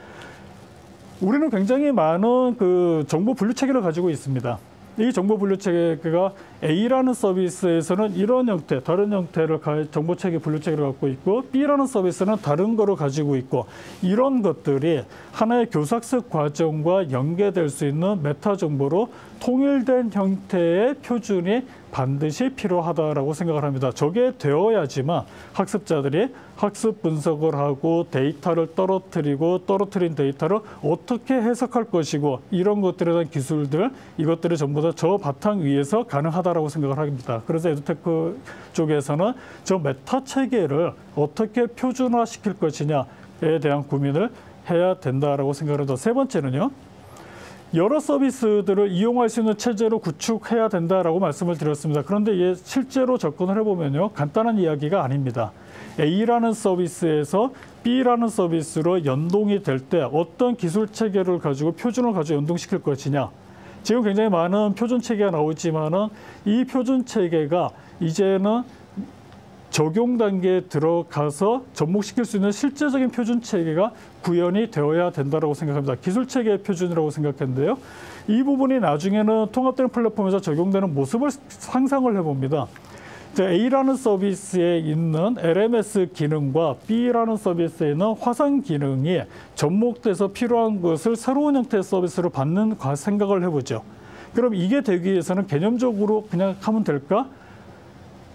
우리는 굉장히 많은 그 정보 분류 체계를 가지고 있습니다. 이 정보 분류 체계가 A라는 서비스에서는 이런 형태, 다른 형태를 정보 체계 분류 체계를 갖고 있고 B라는 서비스는 다른 거를 가지고 있고 이런 것들이 하나의 교사학습 과정과 연계될 수 있는 메타 정보로 통일된 형태의 표준이 반드시 필요하다라고 생각을 합니다. 저게 되어야지만 학습자들이 학습 분석을 하고 데이터를 떨어뜨린 데이터를 어떻게 해석할 것이고 이런 것들에 대한 기술들, 이것들이 전부 다 저 바탕 위에서 가능하다라고 생각을 합니다. 그래서 에듀테크 쪽에서는 저 메타 체계를 어떻게 표준화시킬 것이냐에 대한 고민을 해야 된다라고 생각합니다. 세 번째는요. 여러 서비스들을 이용할 수 있는 체제로 구축해야 된다라고 말씀을 드렸습니다. 그런데 이게 실제로 접근을 해보면요. 간단한 이야기가 아닙니다. A라는 서비스에서 B라는 서비스로 연동이 될 때 어떤 기술 체계를 가지고 표준을 가지고 연동시킬 것이냐. 지금 굉장히 많은 표준 체계가 나오지만은 이 표준 체계가 이제는 적용 단계에 들어가서 접목시킬 수 있는 실제적인 표준 체계가 구현이 되어야 된다고 생각합니다. 기술 체계의 표준이라고 생각했는데요. 이 부분이 나중에는 통합되는 플랫폼에서 적용되는 모습을 상상을 해봅니다. A라는 서비스에 있는 LMS 기능과 B라는 서비스에 있는 화상 기능이 접목돼서 필요한 것을 새로운 형태의 서비스로 받는 생각을 해보죠. 그럼 이게 되기 위해서는 개념적으로 그냥 하면 될까?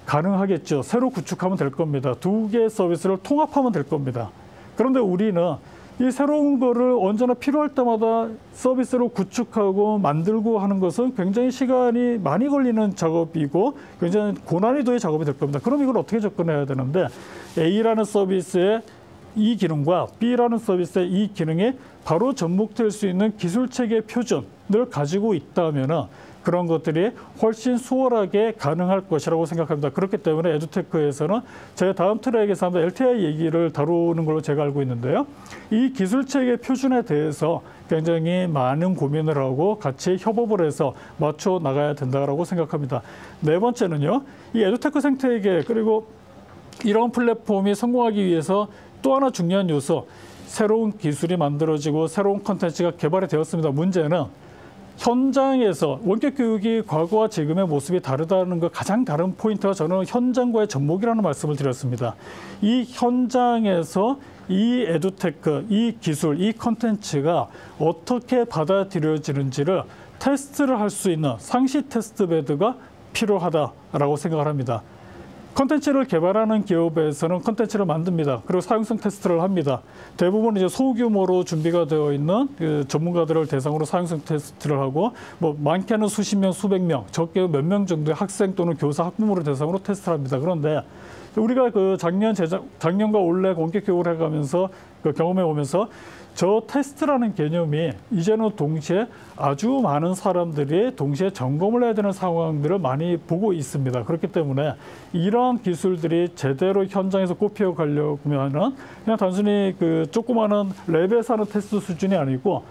가능하겠죠. 새로 구축하면 될 겁니다. 두 개의 서비스를 통합하면 될 겁니다. 그런데 우리는 이 새로운 거를 언제나 필요할 때마다 서비스로 구축하고 만들고 하는 것은 굉장히 시간이 많이 걸리는 작업이고 굉장히 고난이도의 작업이 될 겁니다. 그럼 이걸 어떻게 접근해야 되는데 A라는 서비스의 이 기능과 B라는 서비스의 이 기능이 바로 접목될 수 있는 기술체계 표준을 가지고 있다면은 그런 것들이 훨씬 수월하게 가능할 것이라고 생각합니다. 그렇기 때문에 에듀테크에서는 제 다음 트랙에서 한번 LTI 얘기를 다루는 걸로 제가 알고 있는데요. 이 기술체계 표준에 대해서 굉장히 많은 고민을 하고 같이 협업을 해서 맞춰 나가야 된다고 생각합니다. 네 번째는요. 이 에듀테크 생태계 그리고 이런 플랫폼이 성공하기 위해서 또 하나 중요한 요소, 새로운 기술이 만들어지고 새로운 콘텐츠가 개발이 되었습니다. 문제는 현장에서 원격 교육이 과거와 지금의 모습이 다르다는 것 가장 다른 포인트가 저는 현장과의 접목이라는 말씀을 드렸습니다. 이 현장에서 이 에듀테크, 이 기술, 이 콘텐츠가 어떻게 받아들여지는지를 테스트를 할 수 있는 상시 테스트 베드가 필요하다라고 생각을 합니다. 콘텐츠를 개발하는 기업에서는 콘텐츠를 만듭니다. 그리고 사용성 테스트를 합니다. 대부분 이제 소규모로 준비가 되어 있는 그 전문가들을 대상으로 사용성 테스트를 하고 뭐 많게는 수십 명, 수백 명, 적게 몇 명 정도의 학생 또는 교사, 학부모를 대상으로 테스트를 합니다. 그런데 우리가 그 작년과 올해 원격 교육을 해가면서 그 경험해 오면서 저 테스트라는 개념이 이제는 동시에 아주 많은 사람들이 동시에 점검을 해야 되는 상황들을 많이 보고 있습니다. 그렇기 때문에 이러한 기술들이 제대로 현장에서 꼽혀 가려면은 그냥 단순히 그 조그마한 랩에서 하는 테스트 수준이 아니고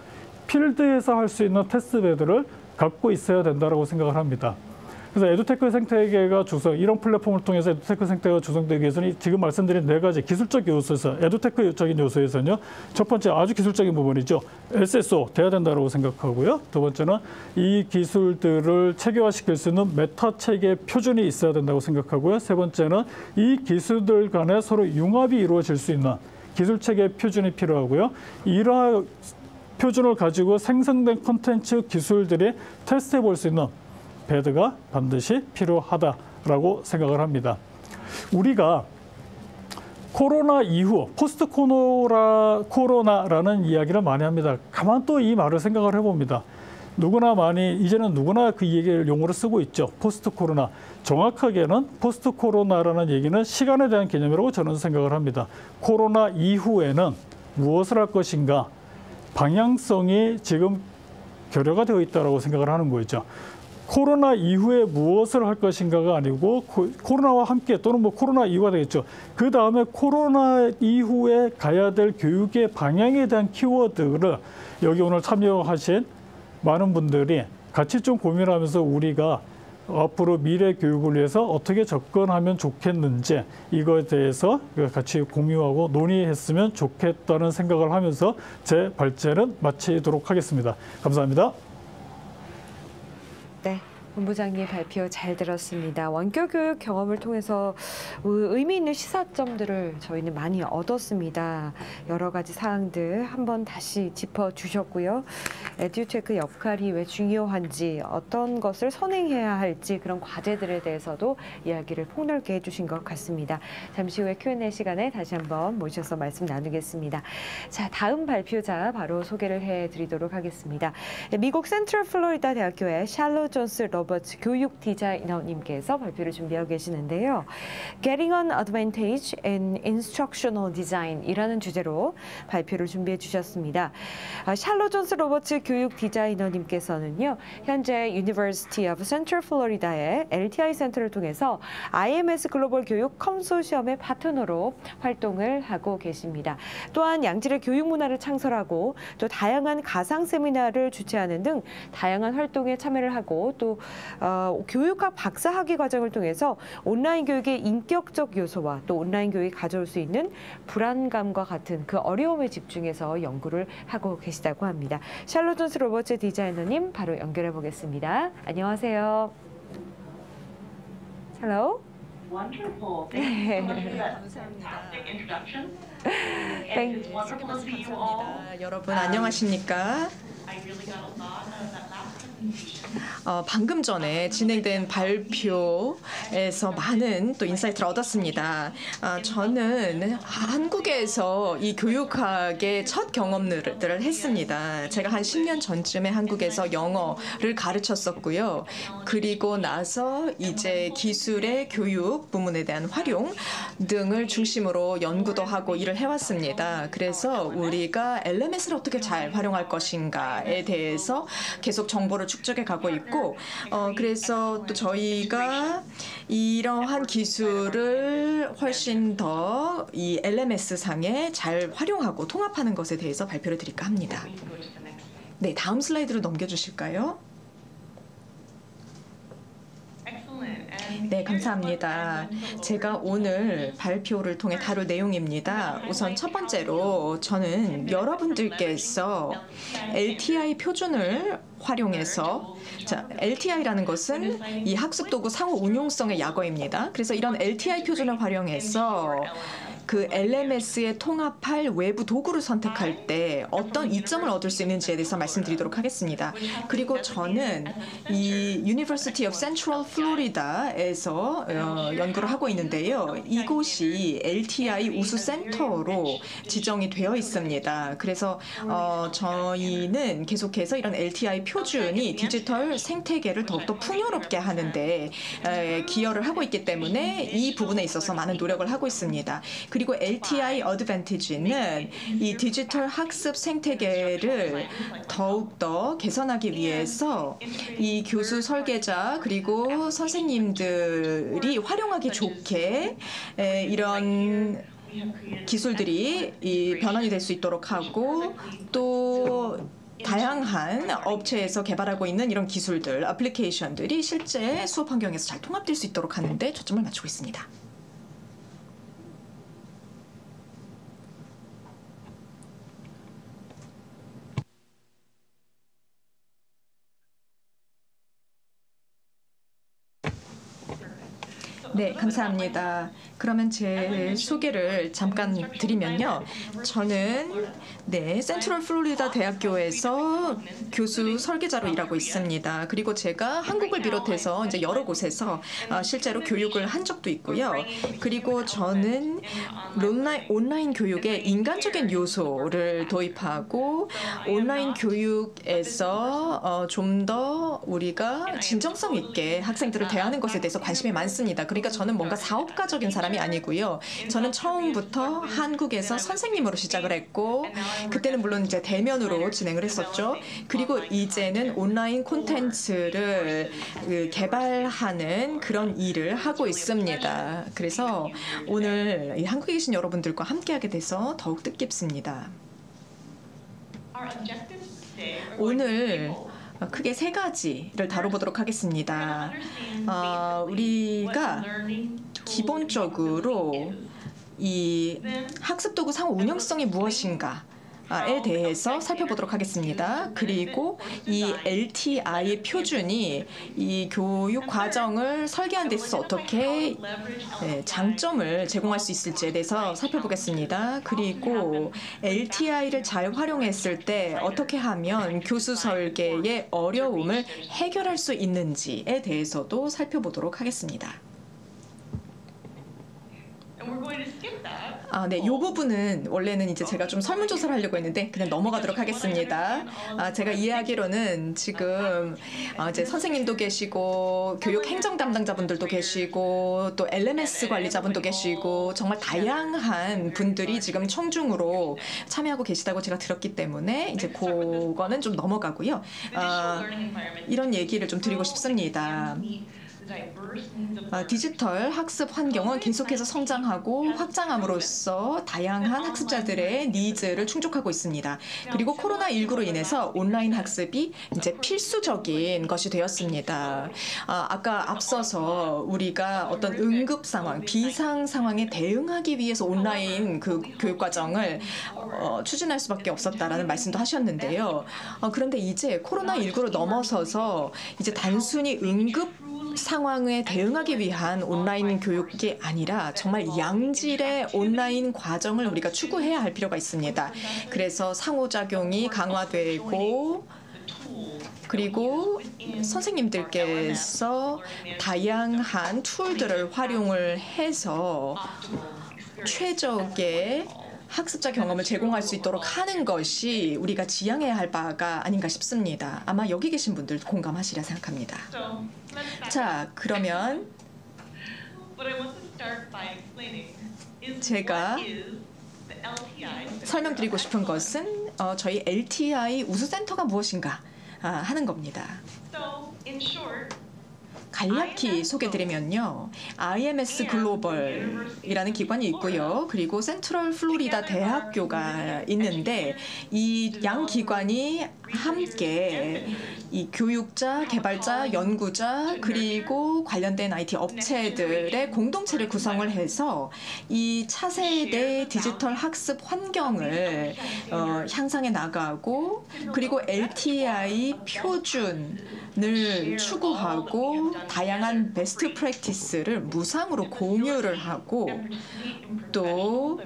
필드에서 할 수 있는 테스트 베드를 갖고 있어야 된다고 생각을 합니다. 그래서 에듀테크 생태계가 이런 플랫폼을 통해서 에듀테크 생태계가 조성되기 위해서는 지금 말씀드린 네 가지 기술적 요소에서 에듀테크적인 요소에서는요. 첫 번째 아주 기술적인 부분이죠. SSO 돼야 된다고 생각하고요. 두 번째는 이 기술들을 체계화시킬 수 있는 메타 체계 표준이 있어야 된다고 생각하고요. 세 번째는 이 기술들 간에 서로 융합이 이루어질 수 있는 기술 체계 표준이 필요하고요. 이러한 표준을 가지고 생성된 콘텐츠 기술들이 테스트해 볼 수 있는 베드가 반드시 필요하다라고 생각을 합니다. 우리가 코로나 이후 포스트 코로나라는 이야기를 많이 합니다. 가만 또 이 말을 생각을 해봅니다. 이제는 누구나 그 얘기를 용어로 쓰고 있죠. 포스트 코로나. 정확하게는 포스트 코로나라는 얘기는 시간에 대한 개념이라고 저는 생각을 합니다. 코로나 이후에는 무엇을 할 것인가? 방향성이 지금 결여가 되어 있다고 생각을 하는 거죠. 코로나 이후에 무엇을 할 것인가가 아니고 코로나와 함께 또는 뭐 코로나 이후가 되겠죠. 그 다음에 코로나 이후에 가야 될 교육의 방향에 대한 키워드를 여기 오늘 참여하신 많은 분들이 같이 좀 고민하면서 우리가 앞으로 미래 교육을 위해서 어떻게 접근하면 좋겠는지 이거에 대해서 같이 공유하고 논의했으면 좋겠다는 생각을 하면서 제 발제는 마치도록 하겠습니다. 감사합니다. 네. 본부장님 발표 잘 들었습니다. 원격 교육 경험을 통해서 의미 있는 시사점들을 저희는 많이 얻었습니다. 여러 가지 사항들 한번 다시 짚어주셨고요. 에듀테크 역할이 왜 중요한지, 어떤 것을 선행해야 할지 그런 과제들에 대해서도 이야기를 폭넓게 해주신 것 같습니다. 잠시 후에 Q&A 시간에 다시 한번 모셔서 말씀 나누겠습니다. 자, 다음 발표자 바로 소개를 해드리도록 하겠습니다. 미국 센트럴 플로리다 대학교의 샬로 존스 로버츠 교육 디자이너님께서 발표를 준비하고 계시는데요. Getting an Advantage in Instructional Design이라는 주제로 발표를 준비해 주셨습니다. 샬로 존스 로버츠 교육 디자이너님께서는요, 현재 University of Central Florida의 LTI 센터를 통해서 IMS 글로벌 교육 컨소시엄의 파트너로 활동을 하고 계십니다. 또한 양질의 교육 문화를 창설하고 또 다양한 가상 세미나를 주최하는 등 다양한 활동에 참여를 하고 또 교육학 박사학위 과정을 통해서 온라인 교육의 인격적 요소와 또 온라인 교육이 가져올 수 있는 불안감과 같은 그 어려움에 집중해서 연구를 하고 계시다고 합니다. 샬로 존스 로버츠 디자이너님 바로 연결해 보겠습니다. 안녕하세요. Hello. Wonderful. Thank you so much for that fantastic introduction. And it's wonderful to see you all. 여러분 안녕하십니까? I really got a lot out of that last presentation. 방금 전에 진행된 발표에서 많은 또 인사이트를 얻었습니다. 저는 한국에서 이 교육학의 첫 경험들을 했습니다. 제가 한 10년 전쯤에 한국에서 영어를 가르쳤었고요. 그리고 나서 이제 기술의 교육 부문에 대한 활용 등을 중심으로 연구도 하고 일을 해왔습니다. 그래서 우리가 LMS를 어떻게 잘 활용할 것인가에 대해서 계속 정보를 축적해 가고 있고 그래서 또 저희가 이러한 기술을 훨씬 더 이 LMS 상에 잘 활용하고 통합하는 것에 대해서 발표를 드릴까 합니다. 네, 다음 슬라이드로 넘겨주실까요? 네, 감사합니다. 제가 오늘 발표를 통해 다룰 내용입니다. 우선 첫 번째로 저는 여러분들께서 LTI 표준을 활용해서 LTI라는 것은 이 학습도구 상호 운용성의 약어입니다. 그래서 이런 LTI 표준을 활용해서 그 LMS에 통합할 외부 도구를 선택할 때 어떤 이점을 얻을 수 있는지에 대해서 말씀드리도록 하겠습니다. 그리고 저는 이 University of Central Florida에서 연구를 하고 있는데요. 이곳이 LTI 우수 센터로 지정이 되어 있습니다. 그래서 저희는 계속해서 이런 LTI 표준이 디지털 생태계를 더욱더 풍요롭게 하는 데 기여를 하고 있기 때문에 이 부분에 있어서 많은 노력을 하고 있습니다. 그리고 LTI 어드밴티지는 이 디지털 학습 생태계를 더욱더 개선하기 위해서 이 교수 설계자 그리고 선생님들이 활용하기 좋게 이런 기술들이 변환이 될 수 있도록 하고 또 다양한 업체에서 개발하고 있는 이런 기술들, 애플리케이션들이 실제 수업 환경에서 잘 통합될 수 있도록 하는 데 초점을 맞추고 있습니다. 네, 감사합니다. 그러면 제 소개를 잠깐 드리면요. 저는 센트럴 플로리다 대학교에서 교수 설계자로 일하고 있습니다. 그리고 제가 한국을 비롯해서 이제 여러 곳에서 실제로 교육을 한 적도 있고요. 그리고 저는 온라인 교육에 인간적인 요소를 도입하고 온라인 교육에서 좀 더 우리가 진정성 있게 학생들을 대하는 것에 대해서 관심이 많습니다. 그러니까 그러니까 저는 뭔가 사업가적인 사람이 아니고요. 저는 처음부터 한국에서 선생님으로 시작을 했고 그때는 물론 이제 대면으로 진행을 했었죠. 그리고 이제는 온라인 콘텐츠를 개발하는 그런 일을 하고 있습니다. 그래서 오늘 이 한국에 계신 여러분들과 함께하게 돼서 더욱 뜻깊습니다. 오늘 크게 세 가지를 다뤄보도록 하겠습니다. 우리가 기본적으로 이 학습도구 상호 운영성이 무엇인가에 대해서 살펴보도록 하겠습니다. 그리고 이 LTI 표준이 이 교육 과정을 설계하는 데 있어서 어떻게 장점을 제공할 수 있을지에 대해서 살펴보겠습니다. 그리고 LTI를 잘 활용했을 때 어떻게 하면 교수 설계의 어려움을 해결할 수 있는지에 대해서도 살펴보도록 하겠습니다. 네, 이 부분은 원래는 이제 제가 좀 설문조사를 하려고 했는데 그냥 넘어가도록 하겠습니다. 제가 이해하기로는 지금 이제 선생님도 계시고 교육 행정 담당자분들도 계시고 또 LMS 관리자분도 계시고 정말 다양한 분들이 지금 청중으로 참여하고 계시다고 제가 들었기 때문에 이제 그거는 좀 넘어가고요. 이런 얘기를 좀 드리고 싶습니다. 디지털 학습 환경은 계속해서 성장하고 확장함으로써 다양한 학습자들의 니즈를 충족하고 있습니다. 그리고 코로나19로 인해서 온라인 학습이 이제 필수적인 것이 되었습니다. 아까 앞서서 우리가 어떤 응급 상황, 비상 상황에 대응하기 위해서 온라인 그 교육 과정을 추진할 수밖에 없었다라는 말씀도 하셨는데요. 그런데 이제 코로나19로 넘어서서 이제 단순히 응급 상황에 대응하기 위한 온라인 교육이 아니라 정말 양질의 온라인 과정을 우리가 추구해야 할 필요가 있습니다. 그래서 상호작용이 강화되고 그리고 선생님들께서 다양한 툴들을 활용을 해서 최적의 학습자 경험을 제공할 수 있도록 하는 것이 우리가 지향해야 할 바가 아닌가 싶습니다. 아마 여기 계신 분들 공감하시리라 생각합니다. 자, 그러면 제가 설명드리고 싶은 것은 저희 LTI 우수센터가 무엇인가 하는 겁니다. 간략히 소개드리면요. IMS 글로벌이라는 기관이 있고요. 그리고 센트럴 플로리다 대학교가 있는데 이 양 기관이 함께 이 교육자, 개발자, 연구자 그리고 관련된 IT 업체들의 공동체를 구성을 해서 이 차세대 디지털 학습 환경을 향상해 나가고 그리고 LTI 표준을 추구하고 다양한 베스트 프랙티스를 무상으로 공유를 하고 또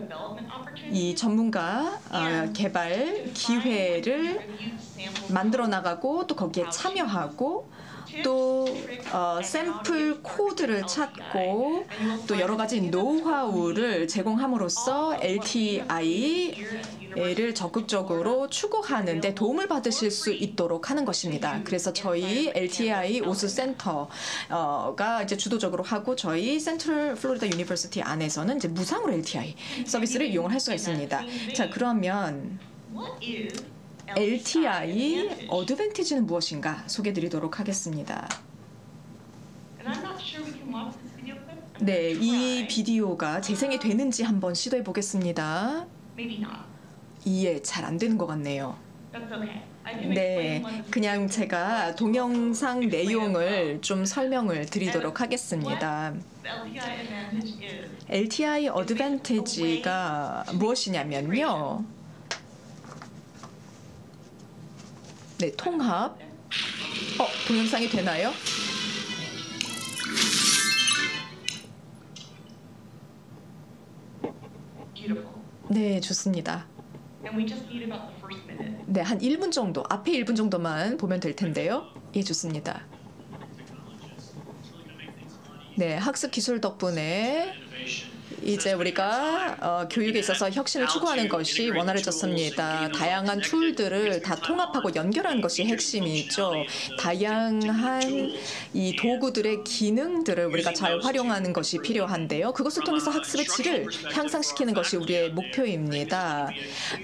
이 전문가 개발 기회를 만들어 나가고 또 거기에 참여하고 또 샘플 코드를 찾고 또 여러 가지 노하우를 제공함으로써 LTI를 적극적으로 추구하는 데 도움을 받으실 수 있도록 하는 것입니다. 그래서 저희 LTI 우수센터가 이제 주도적으로 하고 저희 센트럴 플로리다 유니버시티 안에서는 이제 무상으로 LTI 서비스를 이용을 할 수가 있습니다. 자, 그러면 LTI 어드밴티지는 무엇인가 소개드리도록 하겠습니다. 네, 이 비디오가 재생이 되는지 한번 시도해 보겠습니다. 이해 잘 안 되는 것 같네요. 네, 그냥 제가 동영상 내용을 좀 설명을 드리도록 하겠습니다. LTI 어드밴티지가 무엇이냐면요. 네, 통합. 동영상이 되나요? 네, 좋습니다. 네, 한 1분 정도, 앞에 1분 정도만 보면 될 텐데요. 예, 좋습니다. 네, 학습 기술 덕분에 이제 우리가 교육에 있어서 혁신을 추구하는 것이 원활해졌습니다. 다양한 툴들을 다 통합하고 연결하는 것이 핵심이죠. 다양한 이 도구들의 기능들을 우리가 잘 활용하는 것이 필요한데요. 그것을 통해서 학습의 질을 향상시키는 것이 우리의 목표입니다.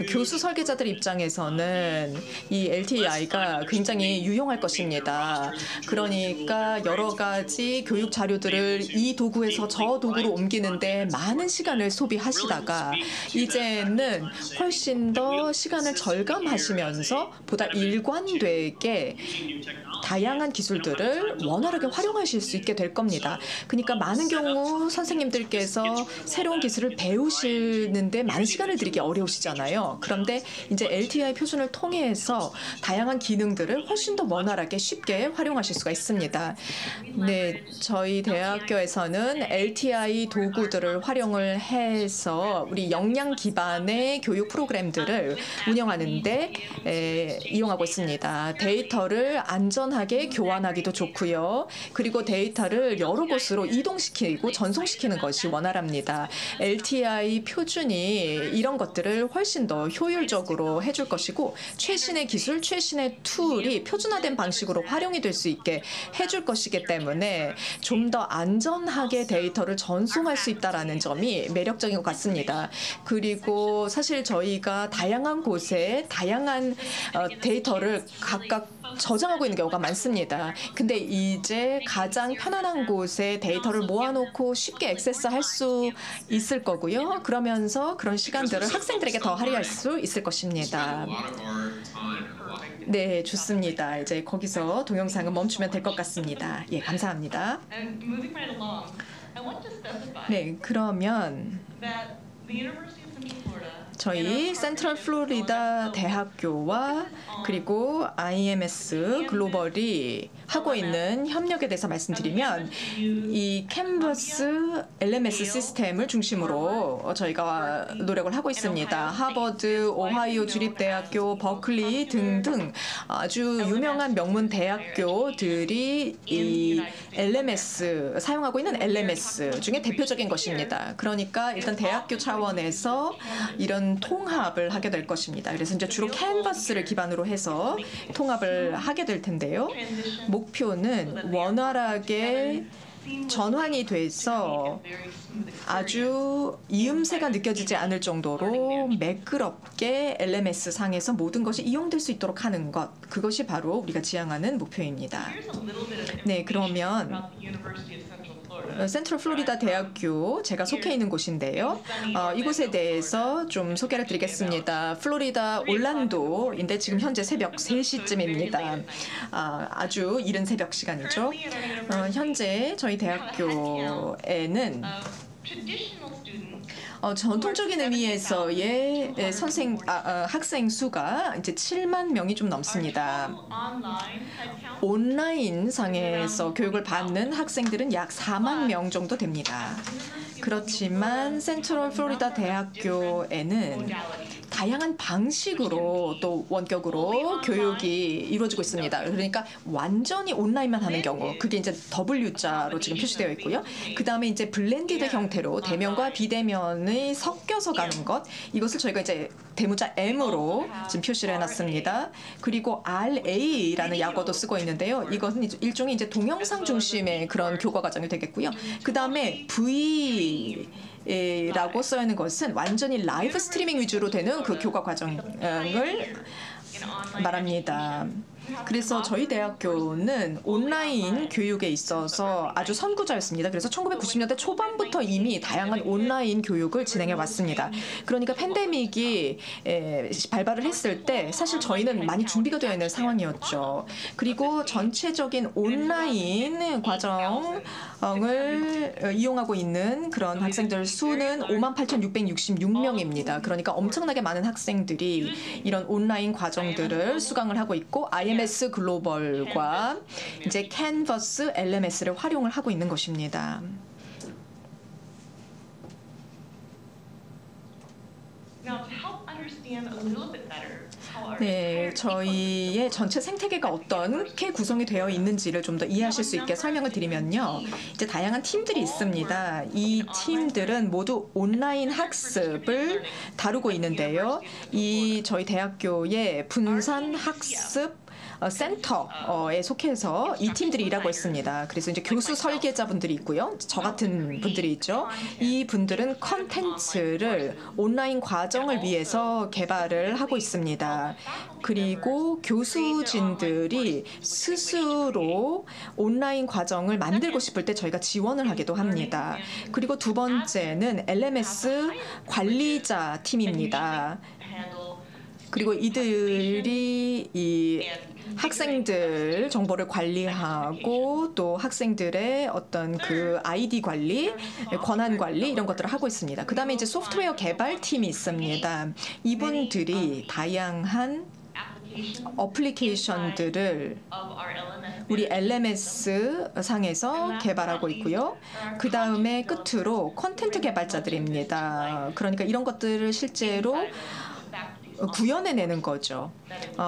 교수 설계자들 입장에서는 이 LTI가 굉장히 유용할 것입니다. 그러니까 여러 가지 교육 자료들을 이 도구에서 저 도구로 옮기는데 많은 시간을 소비하시다가 이제는 훨씬 더 시간을 절감하시면서 보다 일관되게 다양한 기술들을 원활하게 활용하실 수 있게 될 겁니다. 그러니까 많은 경우 선생님들께서 새로운 기술을 배우시는데 많은 시간을 들이기 어려우시잖아요. 그런데 이제 LTI 표준을 통해서 다양한 기능들을 훨씬 더 원활하게 쉽게 활용하실 수가 있습니다. 네, 저희 대학교에서는 LTI 도구들을 활용을 해서 우리 역량 기반의 교육 프로그램들을 운영하는데 이용하고 있습니다. 데이터를 안전하게 교환하기도 좋고요. 그리고 데이터를 여러 곳으로 이동시키고 전송시키는 것이 원활합니다. LTI 표준이 이런 것들을 훨씬 더 효율적으로 해줄 것이고 최신의 기술, 최신의 툴이 표준화된 방식으로 활용이 될 수 있게 해줄 것이기 때문에 좀 더 안전하게 데이터를 전송할 수 있다는 점이 매력적인 것 같습니다. 그리고 사실 저희가 다양한 곳에 다양한 데이터를 각각 저장하고 있는 경우가 많습니다. 근데 이제 가장 편안한 곳에 데이터를 모아놓고 쉽게 액세스할 수 있을 거고요. 그러면서 그런 시간들을 학생들에게 더 할애할 수 있을 것입니다. 네, 좋습니다. 이제 거기서 동영상은 멈추면 될 것 같습니다. 예, 감사합니다. 네, 그러면 저희 센트럴 플로리다 대학교와 그리고 IMS 글로벌이 하고 있는 협력에 대해서 말씀드리면 이 캔버스 LMS 시스템을 중심으로 저희가 노력을 하고 있습니다. 하버드, 오하이오 주립대학교, 버클리 등등 아주 유명한 명문 대학교들이 이 LMS 사용하고 있는 LMS 중에 대표적인 것입니다. 그러니까 일단 대학교 차원에서 이런 통합을 하게 될 것입니다. 그래서 이제 주로 캔버스를 기반으로 해서 통합을 하게 될 텐데요. 목표는 원활하게 전환이 돼서 아주 이음새가 느껴지지 않을 정도로 매끄럽게 LMS 상에서 모든 것이 이용될 수 있도록 하는 것, 그것이 바로 우리가 지향하는 목표입니다. 네, 그러면 센트럴 플로리다 대학교, 제가 속해 있는 곳인데요. 이곳에 대해서 좀 소개를 드리겠습니다. 플로리다 올란도인데 지금 현재 새벽 3시쯤입니다. 아주 이른 새벽 시간이죠. 현재 저희 대학교에는 전통적인 의미에서의 학생 수가 이제 7만 명이 좀 넘습니다. 온라인 상에서 교육을 받는 학생들은 약 4만 명 정도 됩니다. 그렇지만 센트럴 플로리다 대학교에는 다양한 방식으로 또 원격으로 교육이 이루어지고 있습니다. 그러니까 완전히 온라인만 하는 경우, 그게 이제 W자로 지금 표시되어 있고요. 그 다음에 이제 블렌디드 형태로 대면과 비대면이 섞여서 가는 것, 이것을 저희가 이제 대문자 M으로 지금 표시를 해놨습니다. 그리고 RA라는 약어도 쓰고 있는데요. 이것은 일종의 이제 동영상 중심의 그런 교과 과정이 되겠고요. 그 다음에 V 라고 써 있는 것은 완전히 라이브 스트리밍 위주로 되는 그 교과 과정을 말합니다. 그래서 저희 대학교는 온라인 교육에 있어서 아주 선구자였습니다. 그래서 1990년대 초반부터 이미 다양한 온라인 교육을 진행해 왔습니다. 그러니까 팬데믹이 발발을 했을 때 사실 저희는 많이 준비가 되어 있는 상황이었죠. 그리고 전체적인 온라인 과정을 이용하고 있는 그런 학생들 수는 58,666명입니다. 그러니까 엄청나게 많은 학생들이 이런 온라인 과정들을 수강을 하고 있고 IMS 글로벌과 이제 캔버스 LMS를 활용을 하고 있는 것입니다. 네, 저희의 전체 생태계가 어떻게 구성이 되어 있는지를 좀 더 이해하실 수 있게 설명을 드리면요. 이제 다양한 팀들이 있습니다. 이 팀들은 모두 온라인 학습을 다루고 있는데요. 이 저희 대학교의 분산 학습 센터에 속해서 이 팀들이 일하고 있습니다. 그래서 이제 교수 설계자분들이 있고요. 저 같은 분들이 있죠. 이 분들은 컨텐츠를 온라인 과정을 위해서 개발을 하고 있습니다. 그리고 교수진들이 스스로 온라인 과정을 만들고 싶을 때 저희가 지원을 하기도 합니다. 그리고 두 번째는 LMS 관리자 팀입니다. 그리고 이들이 이 학생들 정보를 관리하고 또 학생들의 어떤 그 아이디 관리, 권한 관리 이런 것들을 하고 있습니다. 그다음에 이제 소프트웨어 개발팀이 있습니다. 이분들이 다양한 어플리케이션들을 우리 LMS 상에서 개발하고 있고요. 그 다음에 끝으로 콘텐츠 개발자들입니다. 그러니까 이런 것들을 실제로 구현해내는 거죠.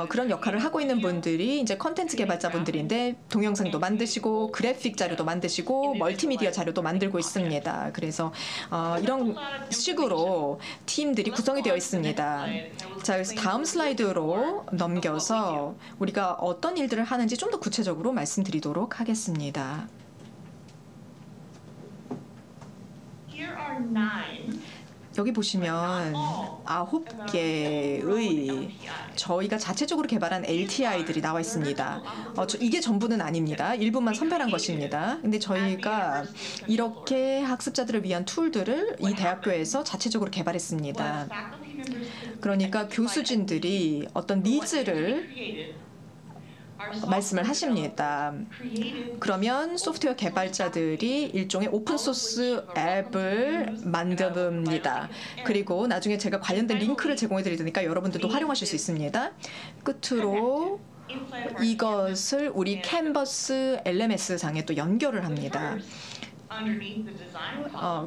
그런 역할을 하고 있는 분들이 이제 컨텐츠 개발자분들인데 동영상도 만드시고 그래픽 자료도 만드시고 멀티미디어 자료도 만들고 있습니다. 그래서 이런 식으로 팀들이 구성이 되어 있습니다. 자, 그래서 다음 슬라이드로 넘겨서 우리가 어떤 일들을 하는지 좀 더 구체적으로 말씀드리도록 하겠습니다. 여기 보시면 9개의 저희가 자체적으로 개발한 LTI들이 나와 있습니다. 이게 전부는 아닙니다. 일부만 선별한 것입니다. 근데 저희가 이렇게 학습자들을 위한 툴들을 이 대학교에서 자체적으로 개발했습니다. 그러니까 교수진들이 어떤 니즈를 말씀을 하십니다. 그러면 소프트웨어 개발자들이 일종의 오픈소스 앱을 만듭니다. 그리고 나중에 제가 관련된 링크를 제공해 드릴 테니까 여러분들도 활용하실 수 있습니다. 끝으로 이것을 우리 캔버스 LMS 상에 또 연결을 합니다.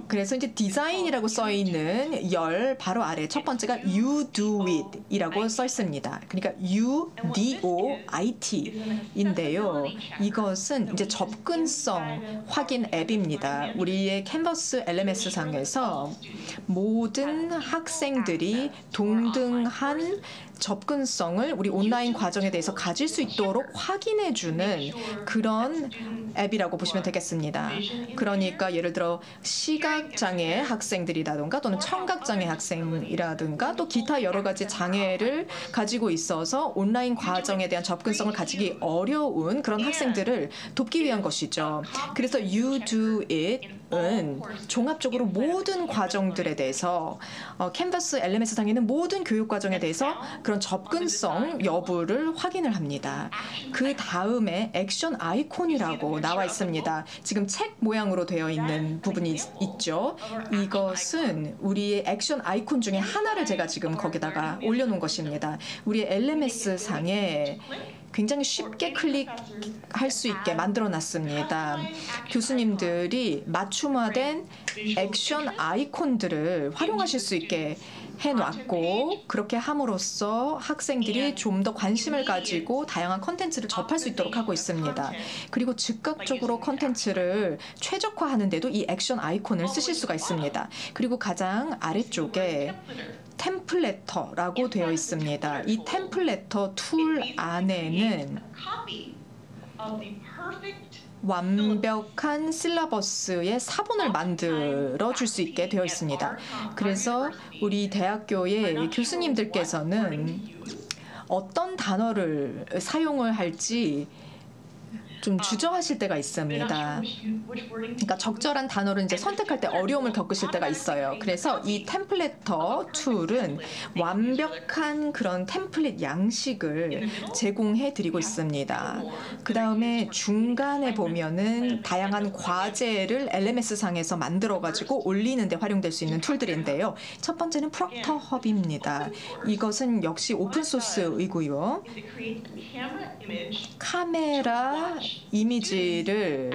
그래서 이제 디자인이라고 써 있는 열 바로 아래 첫 번째가 You Do It 이라고 써 있습니다. 그러니까 UDOIT인데요. 이것은 이제 접근성 확인 앱입니다. 우리의 캔버스 LMS 상에서 모든 학생들이 동등한 접근성을 우리 온라인 과정에 대해서 가질 수 있도록 확인해주는 그런 앱이라고 보시면 되겠습니다. 그러니까 예를 들어 시각장애 학생들이라든가 또는 청각장애 학생이라든가 또 기타 여러 가지 장애를 가지고 있어서 온라인 과정에 대한 접근성을 가지기 어려운 그런 학생들을 돕기 위한 것이죠. 그래서 You Do It은 종합적으로 모든 과정들에 대해서 캔버스 LMS 상에 있는 모든 교육 과정에 대해서 그런 접근성 여부를 확인을 합니다. 그 다음에 액션 아이콘이라고 나와 있습니다. 지금 책 모양으로 되어 있는 부분이 있죠. 이것은 우리의 액션 아이콘 중에 하나를 제가 지금 거기다가 올려놓은 것입니다. 우리의 LMS 상에 굉장히 쉽게 클릭할 수 있게 만들어놨습니다. 교수님들이 맞춤화된 액션 아이콘들을 활용하실 수 있게 해놨고 그렇게 함으로써 학생들이 좀 더 관심을 가지고 다양한 컨텐츠를 접할 수 있도록 하고 있습니다. 그리고 즉각적으로 컨텐츠를 최적화하는 데도 이 액션 아이콘을 쓰실 수가 있습니다. 그리고 가장 아래쪽에 템플레터라고 되어 있습니다. 이 템플레터 툴 안에는 완벽한 실러버스의 사본을 만들어 줄 수 있게 되어 있습니다. 그래서 우리 대학교의 교수님들께서는 어떤 단어를 사용을 할지 좀 주저하실 때가 있습니다. 그러니까 적절한 단어를 이제 선택할 때 어려움을 겪으실 때가 있어요. 그래서 이 템플레터 툴은 완벽한 그런 템플릿 양식을 제공해 드리고 있습니다. 그 다음에 중간에 보면은 다양한 과제를 LMS 상에서 만들어 가지고 올리는 데 활용될 수 있는 툴들인데요. 첫 번째는 프록터 헙입니다. 이것은 역시 오픈소스이고요. 카메라 이미지를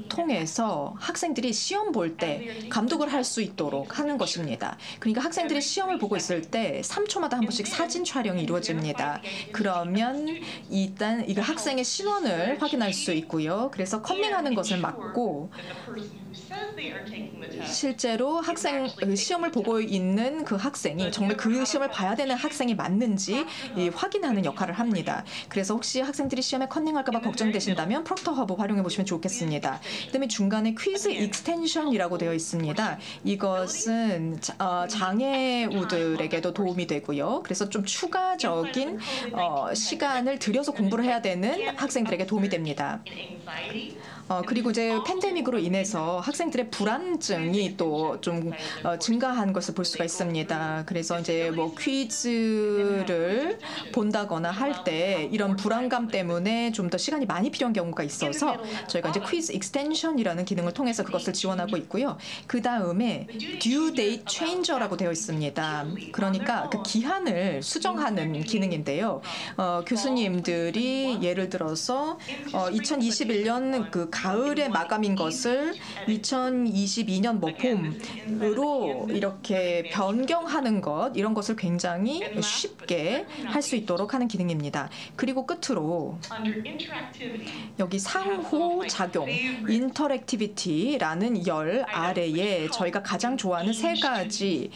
통해서 학생들이 시험 볼 때 감독을 할 수 있도록 하는 것입니다. 그러니까 학생들이 시험을 보고 있을 때 3초마다 한 번씩 사진 촬영이 이루어집니다. 그러면 일단 이거 학생의 신원을 확인할 수 있고요. 그래서 컨닝하는 것을 막고 실제로 시험을 보고 있는 그 학생이 정말 그 시험을 봐야 되는 학생이 맞는지 확인하는 역할을 합니다. 그래서 혹시 학생들이 시험에 컨닝할까 봐 걱정되신다면 프록터 허브 활용해 보시면 좋겠습니다. 그다음에 중간에 퀴즈 익스텐션이라고 되어 있습니다. 이것은 장애우들에게도 도움이 되고요. 그래서 좀 추가적인 시간을 들여서 공부를 해야 되는 학생들에게 도움이 됩니다. 그리고 이제 팬데믹으로 인해서 학생들의 불안증이 또 좀 증가한 것을 볼 수가 있습니다. 그래서 이제 뭐 퀴즈를 본다거나 할 때 이런 불안감 때문에 좀 더 시간이 많이 필요한 경우가 있어서 저희가 이제 퀴즈 익스텐션이라는 기능을 통해서 그것을 지원하고 있고요. 그 다음에 due date changer라고 되어 있습니다. 그러니까 그 기한을 수정하는 기능인데요. 교수님들이 예를 들어서 2021년 그 가을에 마감인 것을 2022년 뭐 봄으로 이렇게 변경하는 것, 이런 것을 굉장히 쉽게 할 수 있도록 하는 기능입니다. 그리고 끝으로 여기 상호작용, 인터랙티비티라는 열 아래에 저희가 가장 좋아하는 3가지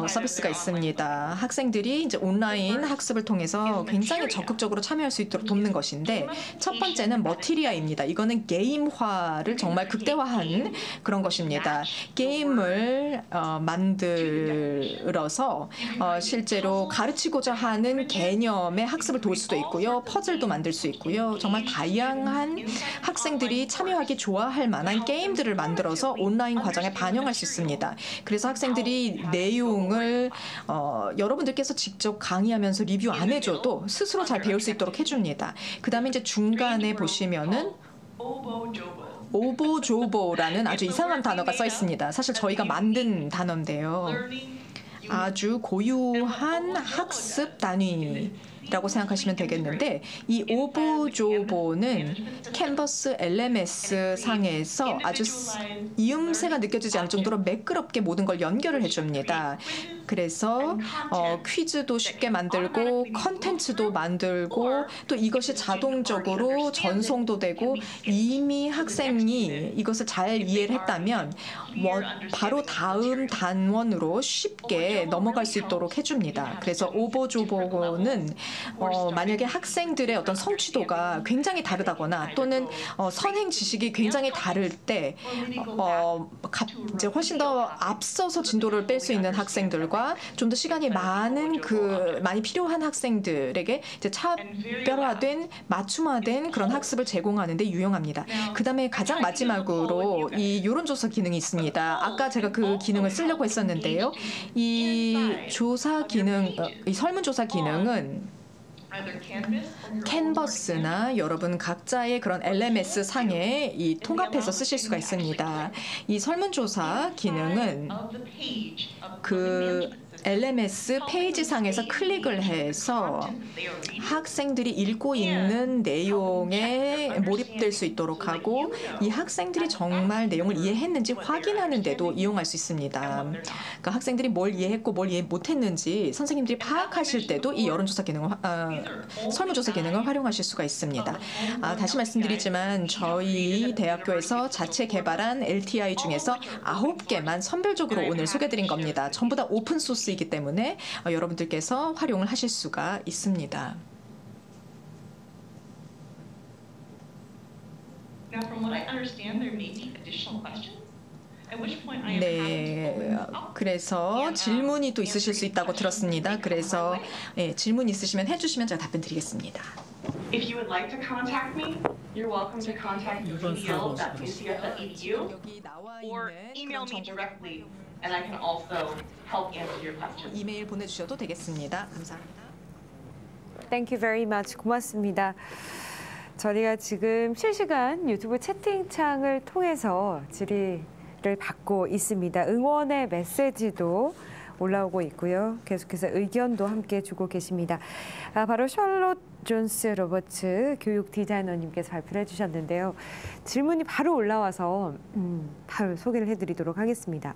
서비스가 있습니다. 학생들이 이제 온라인 학습을 통해서 굉장히 적극적으로 참여할 수 있도록 돕는 것인데, 첫 번째는 머티리아입니다. 이거는 게임화를 정말 극대화한 그런 것입니다. 게임을 만들어서 실제로 가르치고자 하는 개념의 학습을 도울 수도 있고요. 퍼즐도 만들 수 있고요. 정말 다양한 학생들이 참여하기 좋아할 만한 게임들을 만들어서 온라인 과정에 반영할 수 있습니다. 그래서 학생들이 내용을 여러분들께서 직접 강의하면서 리뷰 안 해줘도 스스로 잘 배울 수 있도록 해줍니다. 그 다음에 이제 중간에 보시면은 오보조보라는 아주 이상한 단어가 써 있습니다. 사실 저희가 만든 단어인데요. 아주 고유한 학습 단위라고 생각하시면 되겠는데, 이 오보조보는 캔버스 LMS 상에서 아주 이음새가 느껴지지 않을 정도로 매끄럽게 모든 걸 연결을 해줍니다. 그래서 퀴즈도 쉽게 만들고 컨텐츠도 만들고 또 이것이 자동적으로 전송도 되고, 이미 학생이 이것을 잘 이해를 했다면 바로 다음 단원으로 쉽게 넘어갈 수 있도록 해줍니다. 그래서 오보조보는 만약에 학생들의 어떤 성취도가 굉장히 다르다거나 또는 선행 지식이 굉장히 다를 때 이제 훨씬 더 앞서서 진도를 뺄 수 있는 학생들과 좀 더 시간이 많이 필요한 학생들에게 이제 차별화된 맞춤화된 그런 학습을 제공하는 데 유용합니다. 그다음에 가장 마지막으로 이 여론조사 기능이 있습니다. 아까 제가 그 기능을 쓰려고 했었는데요. 이 조사 기능, 이 설문조사 기능은 캔버스나 여러분 각자의 그런 LMS 상에 이 통합해서 쓰실 수가 있습니다. 이 설문조사 기능은 그 LMS 페이지상에서 클릭을 해서 학생들이 읽고 있는 내용에 몰입될 수 있도록 하고, 이 학생들이 정말 내용을 이해했는지 확인하는 데도 이용할 수 있습니다. 그러니까 학생들이 뭘 이해했고 뭘 이해 못했는지 선생님들이 파악하실 때도 이 여론조사 기능을, 설문조사 기능을 활용하실 수가 있습니다. 다시 말씀드리지만 저희 대학교에서 자체 개발한 LTI 중에서 9개만 선별적으로 오늘 소개드린 겁니다. 전부 다 오픈소스 이기 때문에 여러분들께서 활용을 하실 수가 있습니다. 네, 그래서 질문이 또 있으실 수 있다고 들었습니다. 그래서 질문 있으시면 해주시면 제가 답변 드리겠습니다. If you would like to contact me, you're welcome to contact pcl.ucf.edu or email me directly, and I can also help answer your questions. 이메일 보내주셔도 되겠습니다. 감사합니다. Thank you very much. 고맙습니다. 저희가 지금 실시간 유튜브 채팅창을 통해서 질의를 받고 있습니다. 응원의 메시지도 올라오고 있고요. 계속해서 의견도 함께 주고 계십니다. 바로 샬롯 존스 로버츠 교육 디자이너님께서 발표를 해주셨는데요. 질문이 바로 올라와서 바로 소개를 해드리도록 하겠습니다.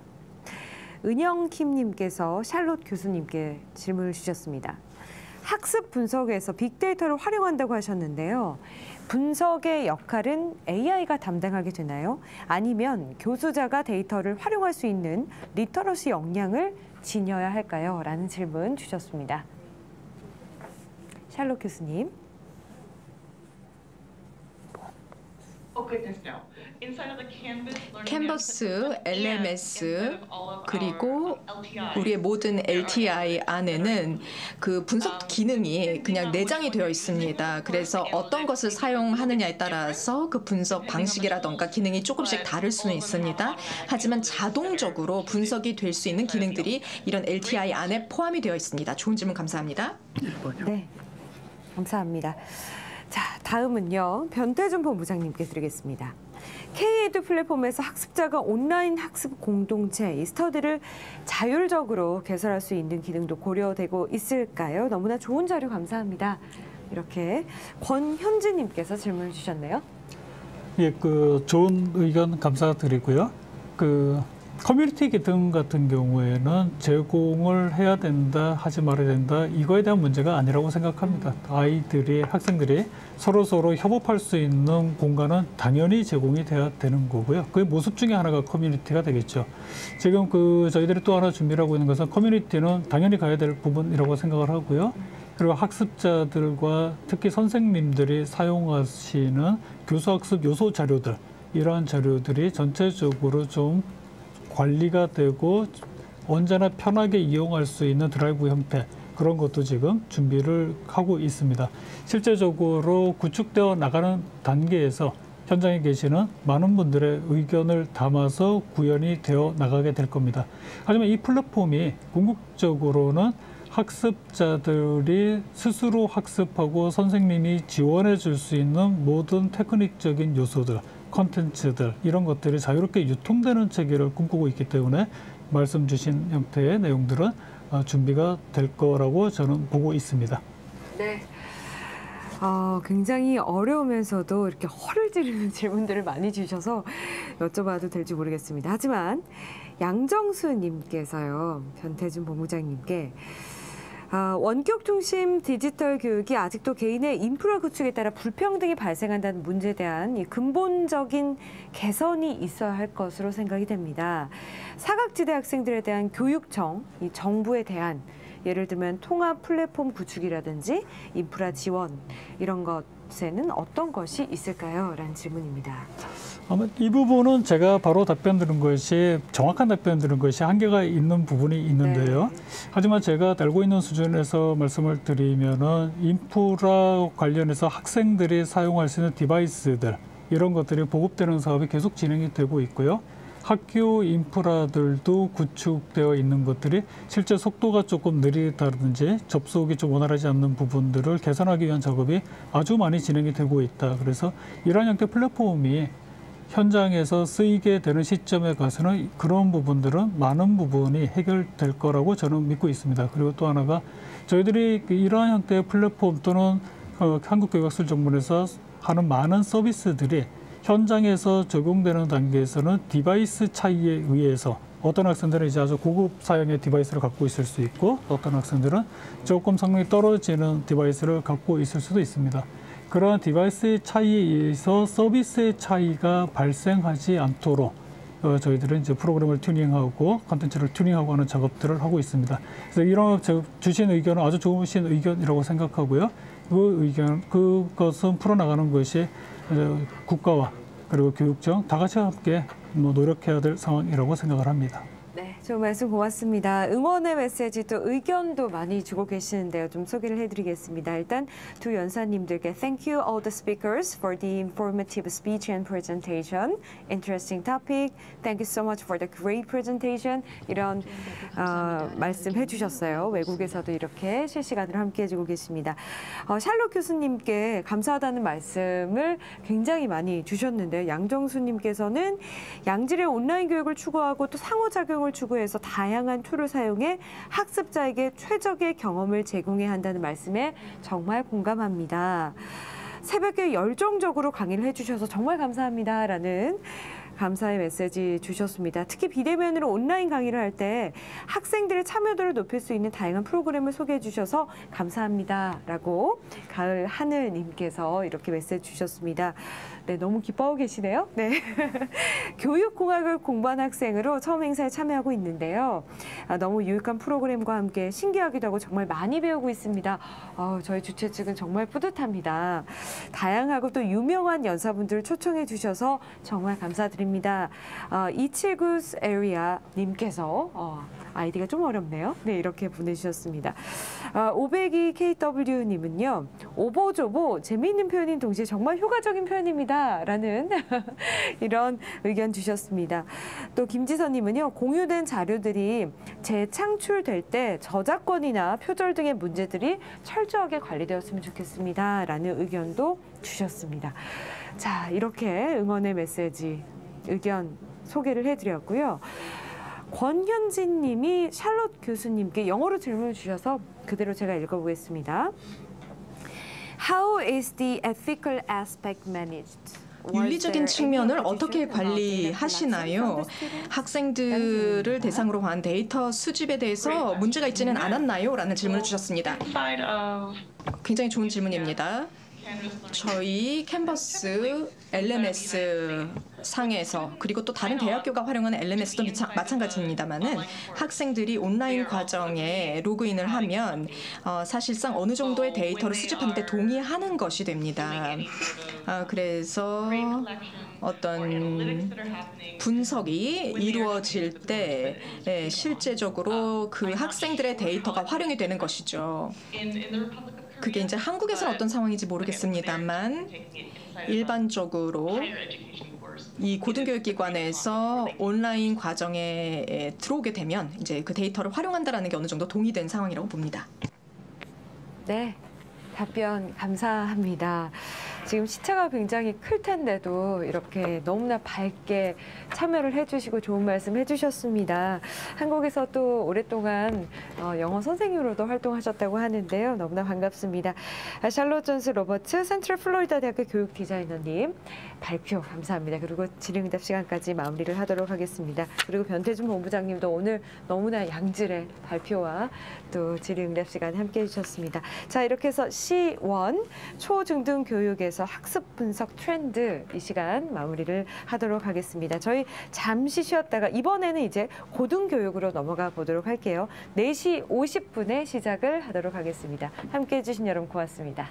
은영킴님께서 샬롯 교수님께 질문을 주셨습니다. 학습 분석에서 빅데이터를 활용한다고 하셨는데요. 분석의 역할은 AI가 담당하게 되나요? 아니면 교수자가 데이터를 활용할 수 있는 리터러시 역량을 지녀야 할까요? 라는 질문 주셨습니다. 샬롯 교수님. 캔버스, LMS, 그리고 우리의 모든 LTI 안에는 그 분석 기능이 그냥 내장이 되어 있습니다. 그래서 어떤 것을 사용하느냐에 따라서 그 분석 방식이라던가 기능이 조금씩 다를 수는 있습니다. 하지만 자동적으로 분석이 될 수 있는 기능들이 이런 LTI 안에 포함이 되어 있습니다. 좋은 질문 감사합니다. 네, 감사합니다. 자, 다음은요. 변태준 본부장님께 드리겠습니다. K-에듀 플랫폼에서 학습자가 온라인 학습 공동체, 이 스터디를 자율적으로 개설할 수 있는 기능도 고려되고 있을까요? 너무나 좋은 자료 감사합니다. 이렇게 권현지님께서 질문을 주셨네요. 예, 좋은 의견 감사드리고요. 커뮤니티 기능 같은 경우에는 제공을 해야 된다, 하지 말아야 된다, 이거에 대한 문제가 아니라고 생각합니다. 학생들이 서로 협업할 수 있는 공간은 당연히 제공이 돼야 되는 거고요. 그 모습 중에 하나가 커뮤니티가 되겠죠. 지금 저희들이 또 하나 준비를 하고 있는 것은 커뮤니티는 당연히 가야 될 부분이라고 생각을 하고요. 그리고 학습자들과 특히 선생님들이 사용하시는 교수학습 요소 자료들, 이러한 자료들이 전체적으로 좀 관리가 되고 언제나 편하게 이용할 수 있는 드라이브 형태, 그런 것도 지금 준비를 하고 있습니다. 실제적으로 구축되어 나가는 단계에서 현장에 계시는 많은 분들의 의견을 담아서 구현이 되어 나가게 될 겁니다. 하지만 이 플랫폼이 궁극적으로는 학습자들이 스스로 학습하고 선생님이 지원해 줄 수 있는 모든 테크닉적인 요소들, 콘텐츠들, 이런 것들이 자유롭게 유통되는 체계를 꿈꾸고 있기 때문에 말씀 주신 형태의 내용들은 준비가 될 거라고 저는 보고 있습니다. 네. 굉장히 어려우면서도 이렇게 허를 찌르는 질문들을 많이 주셔서 여쭤봐도 될지 모르겠습니다. 하지만 양정수님께서요, 변태준 본부장님께 원격 중심 디지털 교육이 아직도 개인의 인프라 구축에 따라 불평등이 발생한다는 문제에 대한 이 근본적인 개선이 있어야 할 것으로 생각이 됩니다. 사각지대 학생들에 대한 교육청, 이 정부에 대한 예를 들면 통합 플랫폼 구축이라든지 인프라 지원, 이런 것에는 어떤 것이 있을까요? 라는 질문입니다. 아마 이 부분은 제가 바로 정확한 답변 드는 것이 한계가 있는 부분이 있는데요. 네. 하지만 제가 알고 있는 수준에서 말씀을 드리면은 인프라 관련해서 학생들이 사용할 수 있는 디바이스들, 이런 것들이 보급되는 사업이 계속 진행이 되고 있고요. 학교 인프라들도 구축되어 있는 것들이 실제 속도가 조금 느리다든지 접속이 좀 원활하지 않는 부분들을 개선하기 위한 작업이 아주 많이 진행이 되고 있다. 그래서 이러한 형태 플랫폼이 현장에서 쓰이게 되는 시점에 가서는 그런 부분들은 많은 부분이 해결될 거라고 저는 믿고 있습니다. 그리고 또 하나가 저희들이 이러한 형태의 플랫폼 또는 한국교육학술정보원에서 하는 많은 서비스들이 현장에서 적용되는 단계에서는 디바이스 차이에 의해서 어떤 학생들은 이제 아주 고급 사양의 디바이스를 갖고 있을 수 있고, 어떤 학생들은 조금 성능이 떨어지는 디바이스를 갖고 있을 수도 있습니다. 그러한 디바이스의 차이에 의해서 서비스의 차이가 발생하지 않도록 저희들은 이제 프로그램을 튜닝하고 컨텐츠를 튜닝하고 하는 작업들을 하고 있습니다. 그래서 이런 주신 의견은 아주 좋으신 의견이라고 생각하고요. 그것은 풀어나가는 것이 국가와 그리고 교육청 다 같이 함께 노력해야 될 상황이라고 생각을 합니다. 네, 좋은 말씀 고맙습니다. 응원의 메시지 또 의견도 많이 주고 계시는데요. 좀 소개를 해드리겠습니다. 일단 두 연사님들께 Thank you all the speakers for the informative speech and presentation. Interesting topic. Thank you so much for the great presentation. 이런 말씀해 주셨어요. 외국에서도 이렇게 실시간으로 함께 해주고 계십니다. 샬롯 교수님께 감사하다는 말씀을 굉장히 많이 주셨는데요. 양정수님께서는 양질의 온라인 교육을 추구하고 또 상호작용을 추구해 학교에서 다양한 툴을 사용해 학습자에게 최적의 경험을 제공해야 한다는 말씀에 정말 공감합니다. 새벽에 열정적으로 강의를 해주셔서 정말 감사합니다라는 감사의 메시지 주셨습니다. 특히 비대면으로 온라인 강의를 할 때 학생들의 참여도를 높일 수 있는 다양한 프로그램을 소개해 주셔서 감사합니다라고 가을 하늘님께서 이렇게 메시지 주셨습니다. 네, 너무 기뻐하고 계시네요. 네. 교육공학을 공부한 학생으로 처음 행사에 참여하고 있는데요. 너무 유익한 프로그램과 함께 신기하기도 하고 정말 많이 배우고 있습니다. 저희 주최 측은 정말 뿌듯합니다. 다양하고 또 유명한 연사분들을 초청해 주셔서 정말 감사드립니다. 279 에리아 님께서 아이디가 좀 어렵네요. 네, 이렇게 보내주셨습니다. 502 KW 님은요. 오보조보 재미있는 표현인 동시에 정말 효과적인 표현입니다. 라는 이런 의견 주셨습니다. 또 김지선 님은요. 공유된 자료들이 재창출될 때 저작권이나 표절 등의 문제들이 철저하게 관리되었으면 좋겠습니다. 라는 의견도 주셨습니다. 자, 이렇게 응원의 메시지, 의견 소개를 해드렸고요. 권현진 님이 샬롯 교수님께 영어로 질문을 주셔서 그대로 제가 읽어보겠습니다. How is the ethical aspect managed? 윤리적인 측면을 어떻게 관리하시나요? 학생들을 대상으로 한 데이터 수집에 대해서 문제가 있지는 않았나요? 라는 질문을 주셨습니다. 굉장히 좋은 질문입니다. 저희 캔버스 LMS 상에서 그리고 또 다른 대학교가 활용하는 LMS도 마찬가지입니다만은 학생들이 온라인 과정에 로그인을 하면 사실상 어느 정도의 데이터를 수집하는 데 동의하는 것이 됩니다. 그래서 어떤 분석이 이루어질 때 실제적으로 그 학생들의 데이터가 활용이 되는 것이죠. 그게 이제 한국에서는 어떤 상황인지 모르겠습니다만 일반적으로 이 고등교육기관에서 온라인 과정에 들어오게 되면 이제 그 데이터를 활용한다라는 게 어느 정도 동의된 상황이라고 봅니다. 네, 답변 감사합니다. 지금 시차가 굉장히 클 텐데도 이렇게 너무나 밝게 참여를 해주시고 좋은 말씀 해주셨습니다. 한국에서 또 오랫동안 영어 선생님으로도 활동하셨다고 하는데요. 너무나 반갑습니다. 샬롯 존스 로버츠 센트럴 플로리다 대학교 교육 디자이너님 발표 감사합니다. 그리고 질의응답 시간까지 마무리를 하도록 하겠습니다. 그리고 변태준 본부장님도 오늘 너무나 양질의 발표와 또 질의응답 시간 함께해 주셨습니다. 자, 이렇게 해서 C1 초중등 교육에서 학습 분석 트렌드 이 시간 마무리를 하도록 하겠습니다. 저희 잠시 쉬었다가 이번에는 이제 고등교육으로 넘어가 보도록 할게요. 4시 50분에 시작을 하도록 하겠습니다. 함께해 주신 여러분 고맙습니다.